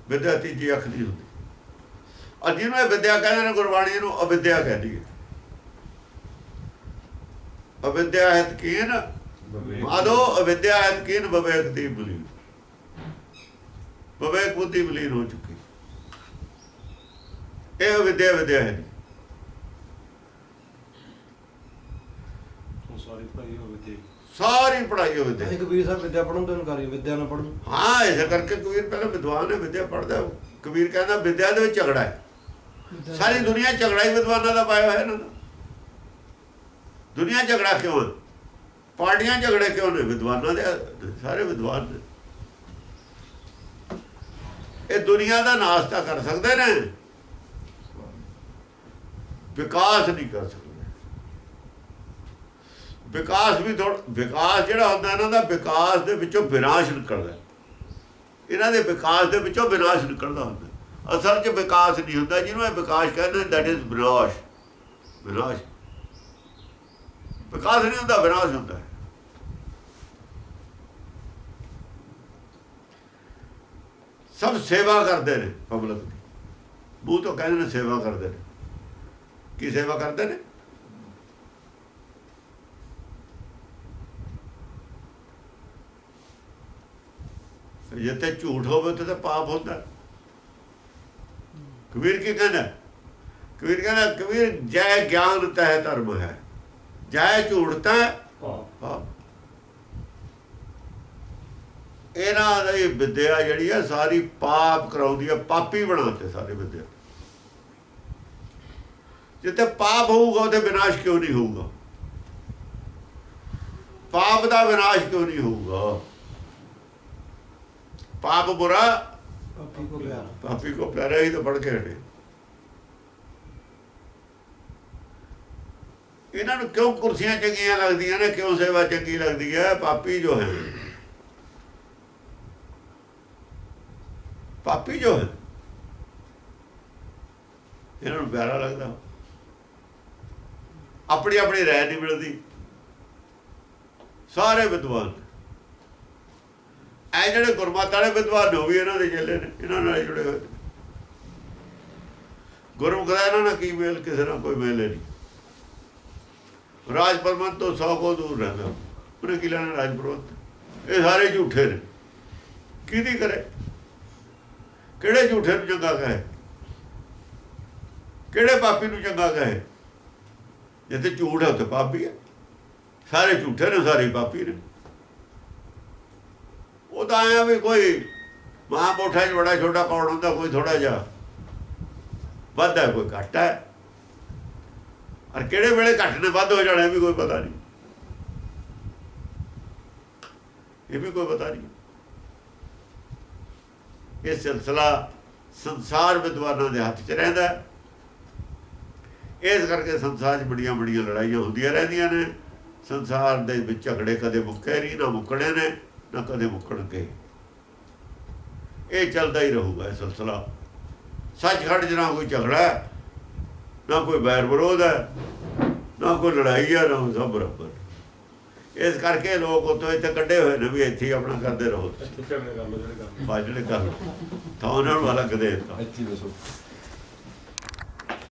ਵਿਦਿਆ ਤੀਜੀ ਅੱਖ ਨਹੀਂ ਹੁੰਦੀ। ਔਰ ਜਿਹਨੂੰ ਇਹ ਵਿਦਿਆ ਕਹਿੰਦੇ ਨੇ, ਗੁਰਬਾਣੀ ਨੂੰ ਅਵਿਦਿਆ ਕਹਿੰਦੀ ਹੈ। ਅਵਿਦਿਆ ਹੈ ਕੀਨ ਮਾਧੋ, ਅਵਿਦਿਆ ਹੈ ਕੀਨ ਵਿਵੇਕ ਦੀ ਬਲੀਨ। ਵਿਵੇਕ ਬੁੱਧੀ ਬਲੀਨ ਹੋ ਚੁੱਕੀ। ਇਹ ਅਵਿਦਿਆ ਵਿਦਿਆ ਹੈ ਨਹੀਂ। ਸਾਰੀ ਪੜ੍ਹਾਈ ਹੋ ਵਿਦਿਆ। ਕਬੀਰ ਸਾਹਿਬ ਵਿਦਿਆ ਪੜ੍ਹਨ ਤੋਂ ਇਨਕਾਰੀ, ਵਿਦਿਆ ਨਾ ਪੜ੍ਹਨ। ਹਾਂ, ਇਸੇ ਕਰਕੇ ਕਬੀਰ ਪਹਿਲਾਂ ਵਿਦਵਾਨ ਹੈ, ਵਿਦਿਆ ਪੜ੍ਹਦਾ। ਕਬੀਰ ਕਹਿੰਦਾ ਵਿਦਿਆ ਦੇ ਵਿੱਚ ਝਗੜਾ ਹੈ। ਸਾਰੀ ਦੁਨੀਆ ਝਗੜਾ ਹੀ ਵਿਦਵਾਨਾਂ ਦਾ ਪਾਇਆ ਹੋਇਆ ਇਹਨਾਂ ਦਾ। ਦੁਨੀਆ ਝਗੜਾ ਕਿਉਂ ਹੈ? ਪਾਰਟੀਆਂ ਝਗੜੇ ਕਿਉਂ ਨੇ? ਵਿਦਵਾਨਾਂ ਦੇ, ਸਾਰੇ ਵਿਦਵਾਨ ਨੇ। ਇਹ ਦੁਨੀਆ ਦਾ ਨਾਸ਼ ਤਾਂ ਕਰ ਸਕਦੇ ਨੇ, ਵਿਕਾਸ ਨਹੀਂ ਕਰ ਸਕਦੇ। ਵਿਕਾਸ ਵੀ ਵਿਕਾਸ ਜਿਹੜਾ ਹੁੰਦਾ ਇਹਨਾਂ ਦਾ, ਵਿਕਾਸ ਦੇ ਵਿੱਚੋਂ ਵਿਨਾਸ਼ ਨਿਕਲਦਾ। ਇਹਨਾਂ ਦੇ ਵਿਕਾਸ ਦੇ ਵਿੱਚੋਂ ਵਿਨਾਸ਼ ਨਿਕਲਦਾ ਹੁੰਦਾ। ਅਸਲ 'ਚ ਵਿਕਾਸ ਨਹੀਂ ਹੁੰਦਾ। ਜਿਹਨੂੰ ਇਹ ਵਿਕਾਸ ਕਹਿੰਦੇ, ਦੈਟ ਇਜ਼ ਵਿਨਾਸ਼। ਵਿਨਾਸ਼ ਵਿਕਾਸ ਨਹੀਂ ਹੁੰਦਾ, ਵਿਨਾਸ਼ ਹੁੰਦਾ ਹੈ। ਸਭ ਸੇਵਾ ਕਰਦੇ ਨੇ ਪਬਲਿਕ ਦੀ। ਮੂੰਹ ਤੋਂ ਕਹਿੰਦੇ ਨੇ ਸੇਵਾ ਕਰਦੇ ਨੇ। ਕੀ ਸੇਵਾ ਕਰਦੇ ਨੇ? ਜਿੱਥੇ ਝੂਠ ਹੋਵੇ ਉੱਥੇ ਤਾਂ ਪਾਪ ਹੁੰਦਾ। ਕਬੀਰ ਕੀ ਕਹਿੰਦਾ? ਕਬੀਰ ਕਹਿੰਦਾ, ਕਬੀਰ ਜੈ ਗਿਆਨ ਤਹਿ ਧਰਮ ਹੈ, ਜੈ ਝੂਠ ਤਹਿ ਪਾਪ। ਇਹਨਾਂ ਦੀ ਵਿਦਿਆ ਜਿਹੜੀ ਹੈ ਸਾਰੀ ਪਾਪ ਕਰਾਉਂਦੀ ਹੈ। ਪਾਪੀ ਬਣਾਉਂਦੇ ਸਾਰੇ ਵਿਦਿਆ। ਜਿੱਥੇ ਪਾਪ ਹੋਊਗਾ ਉੱਥੇ ਵਿਨਾਸ਼ ਕਿਉਂ ਨਹੀਂ ਹੋਊਗਾ? ਪਾਪ ਦਾ ਵਿਨਾਸ਼ ਕਿਉਂ ਨਹੀਂ ਹੋਊਗਾ? ਪਾਪ ਬੁਰਾ, ਪਾਪੀ ਕੋ ਪਿਆਰਾ। ਪਾਪੀ ਕੋ ਪਿਆਰਾ ਹੀ ਤਾਂ ਪੜ੍ਹ ਕੇ ਹਟੇ। ਇਹਨਾਂ ਨੂੰ ਕਿਉਂ ਕੁਰਸੀਆਂ ਚੰਗੀਆਂ ਲੱਗਦੀਆਂ ਨੇ, ਕਿਉਂ ਸੇਵਾ ਚੰਗੀ ਲੱਗਦੀ ਹੈ? ਪਾਪੀ ਜੋ ਹੈ, ਪਾਪੀ ਜੋ ਹੈ, ਇਹਨਾਂ ਨੂੰ ਪਿਆਰਾ ਲੱਗਦਾ। ਆਪਣੀ ਆਪਣੀ ਰਾਏ ਨਹੀਂ ਮਿਲਦੀ। ਸਾਰੇ ਵਿਦਵਾਨ ਇਹ ਜਿਹੜੇ ਗੁਰਮਤਿ ਵਾਲੇ ਵਿਦਵਾਨ ਉਹ ਵੀ ਇਹਨਾਂ ਦੇ ਚੇਲੇ ਨੇ, ਇਹਨਾਂ ਨਾਲ ਜੁੜੇ ਹੋਏ। ਗੁਰਮੁਖ ਦਾ ਇਹਨਾਂ ਨਾਲ ਕੀ ਮੇਲ? ਕਿਸੇ ਨਾਲ ਕੋਈ ਮੇਲ ਨਹੀਂ। ਰਾਜ ਪ੍ਰਬੰਧ ਤੋਂ 100 ਕੋ ਦੂਰ ਰਹਿੰਦਾ। ਉਹਨੇ ਕੀ ਲੈਣਾ ਰਾਜ ਪ੍ਰਬੰਧ? ਇਹ ਸਾਰੇ ਝੂਠੇ ਨੇ। ਕਿਹਦੀ ਕਰੇ? ਕਿਹੜੇ ਝੂਠੇ ਨੂੰ ਚੰਗਾ ਕਹੇ? ਕਿਹੜੇ ਪਾਪੀ ਨੂੰ ਚੰਗਾ ਕਹੇ? ਜਿੱਥੇ ਝੂਠ ਹੈ ਉੱਥੇ ਪਾਪੀ ਹੈ। ਸਾਰੇ ਝੂਠੇ ਨੇ, ਸਾਰੇ ਪਾਪੀ ਨੇ। ਉਹ ਤਾਂ ਆਇਆ ਵੀ ਕੋਈ ਮਹਾਂਪੁਰਖਾਂ 'ਚ ਬੜਾ ਛੋਟਾ ਕੌਣ ਹੁੰਦਾ? ਕੋਈ ਥੋੜਾ ਜਿਹਾ ਵੱਧ ਹੈ, ਕੋਈ ਘੱਟ ਹੈ। ਔਰ ਕਿਹੜੇ ਵੇਲੇ ਘੱਟ ਨੇ ਵੱਧ ਹੋ ਜਾਣਾ, ਇਹ ਵੀ ਕੋਈ ਪਤਾ ਨਹੀਂ। ਇਹ ਵੀ ਕੋਈ ਪਤਾ ਨਹੀਂ। ਇਹ ਸਿਲਸਿਲਾ ਸੰਸਾਰ ਵਿਦਵਾਨਾਂ ਦੇ ਹੱਥ 'ਚ ਰਹਿੰਦਾ। ਇਸ ਕਰਕੇ ਸੰਸਾਰ 'ਚ ਬੜੀਆਂ ਬੜੀਆਂ ਲੜਾਈਆਂ ਹੁੰਦੀਆਂ ਰਹਿੰਦੀਆਂ ਨੇ। ਸੰਸਾਰ ਦੇ ਵਿੱਚ ਝਗੜੇ ਕਦੇ ਮੁੱਕੇ ਨਹੀਂ, ਨਾ ਮੁੱਕਣੇ ਨੇ, ਨਾ ਕਦੇ ਮੁੱਕਣਗੇ। ਇਹ ਚੱਲਦਾ ਹੀ ਰਹੂਗਾ ਇਹ ਸਿਲਸਿਲਾ। ਸੱਚਖੰਡ 'ਚ ਨਾ ਕੋਈ ਝਗੜਾ, ਨਾ ਕੋਈ ਬੈਰ ਵਿਰੋਧ ਹੈ, ਨਾ ਕੋਈ ਲੜਾਈ ਹੈ, ਨਾ ਸਭ ਬਰਾਬਰ। ਇਸ ਕਰਕੇ ਲੋਕ ਉੱਥੋਂ ਇੱਥੇ ਕੱਢੇ ਹੋਏ ਨੇ ਵੀ ਇੱਥੇ ਹੀ ਆਪਣਾ ਕਰਦੇ ਰਹੋ। ਜਿਹੜੇ ਕਰ ਲਓ, ਤਾਂ ਉਹਨਾਂ ਨੂੰ ਅਲੱਗ ਦੇ ਦਿੱਤਾ।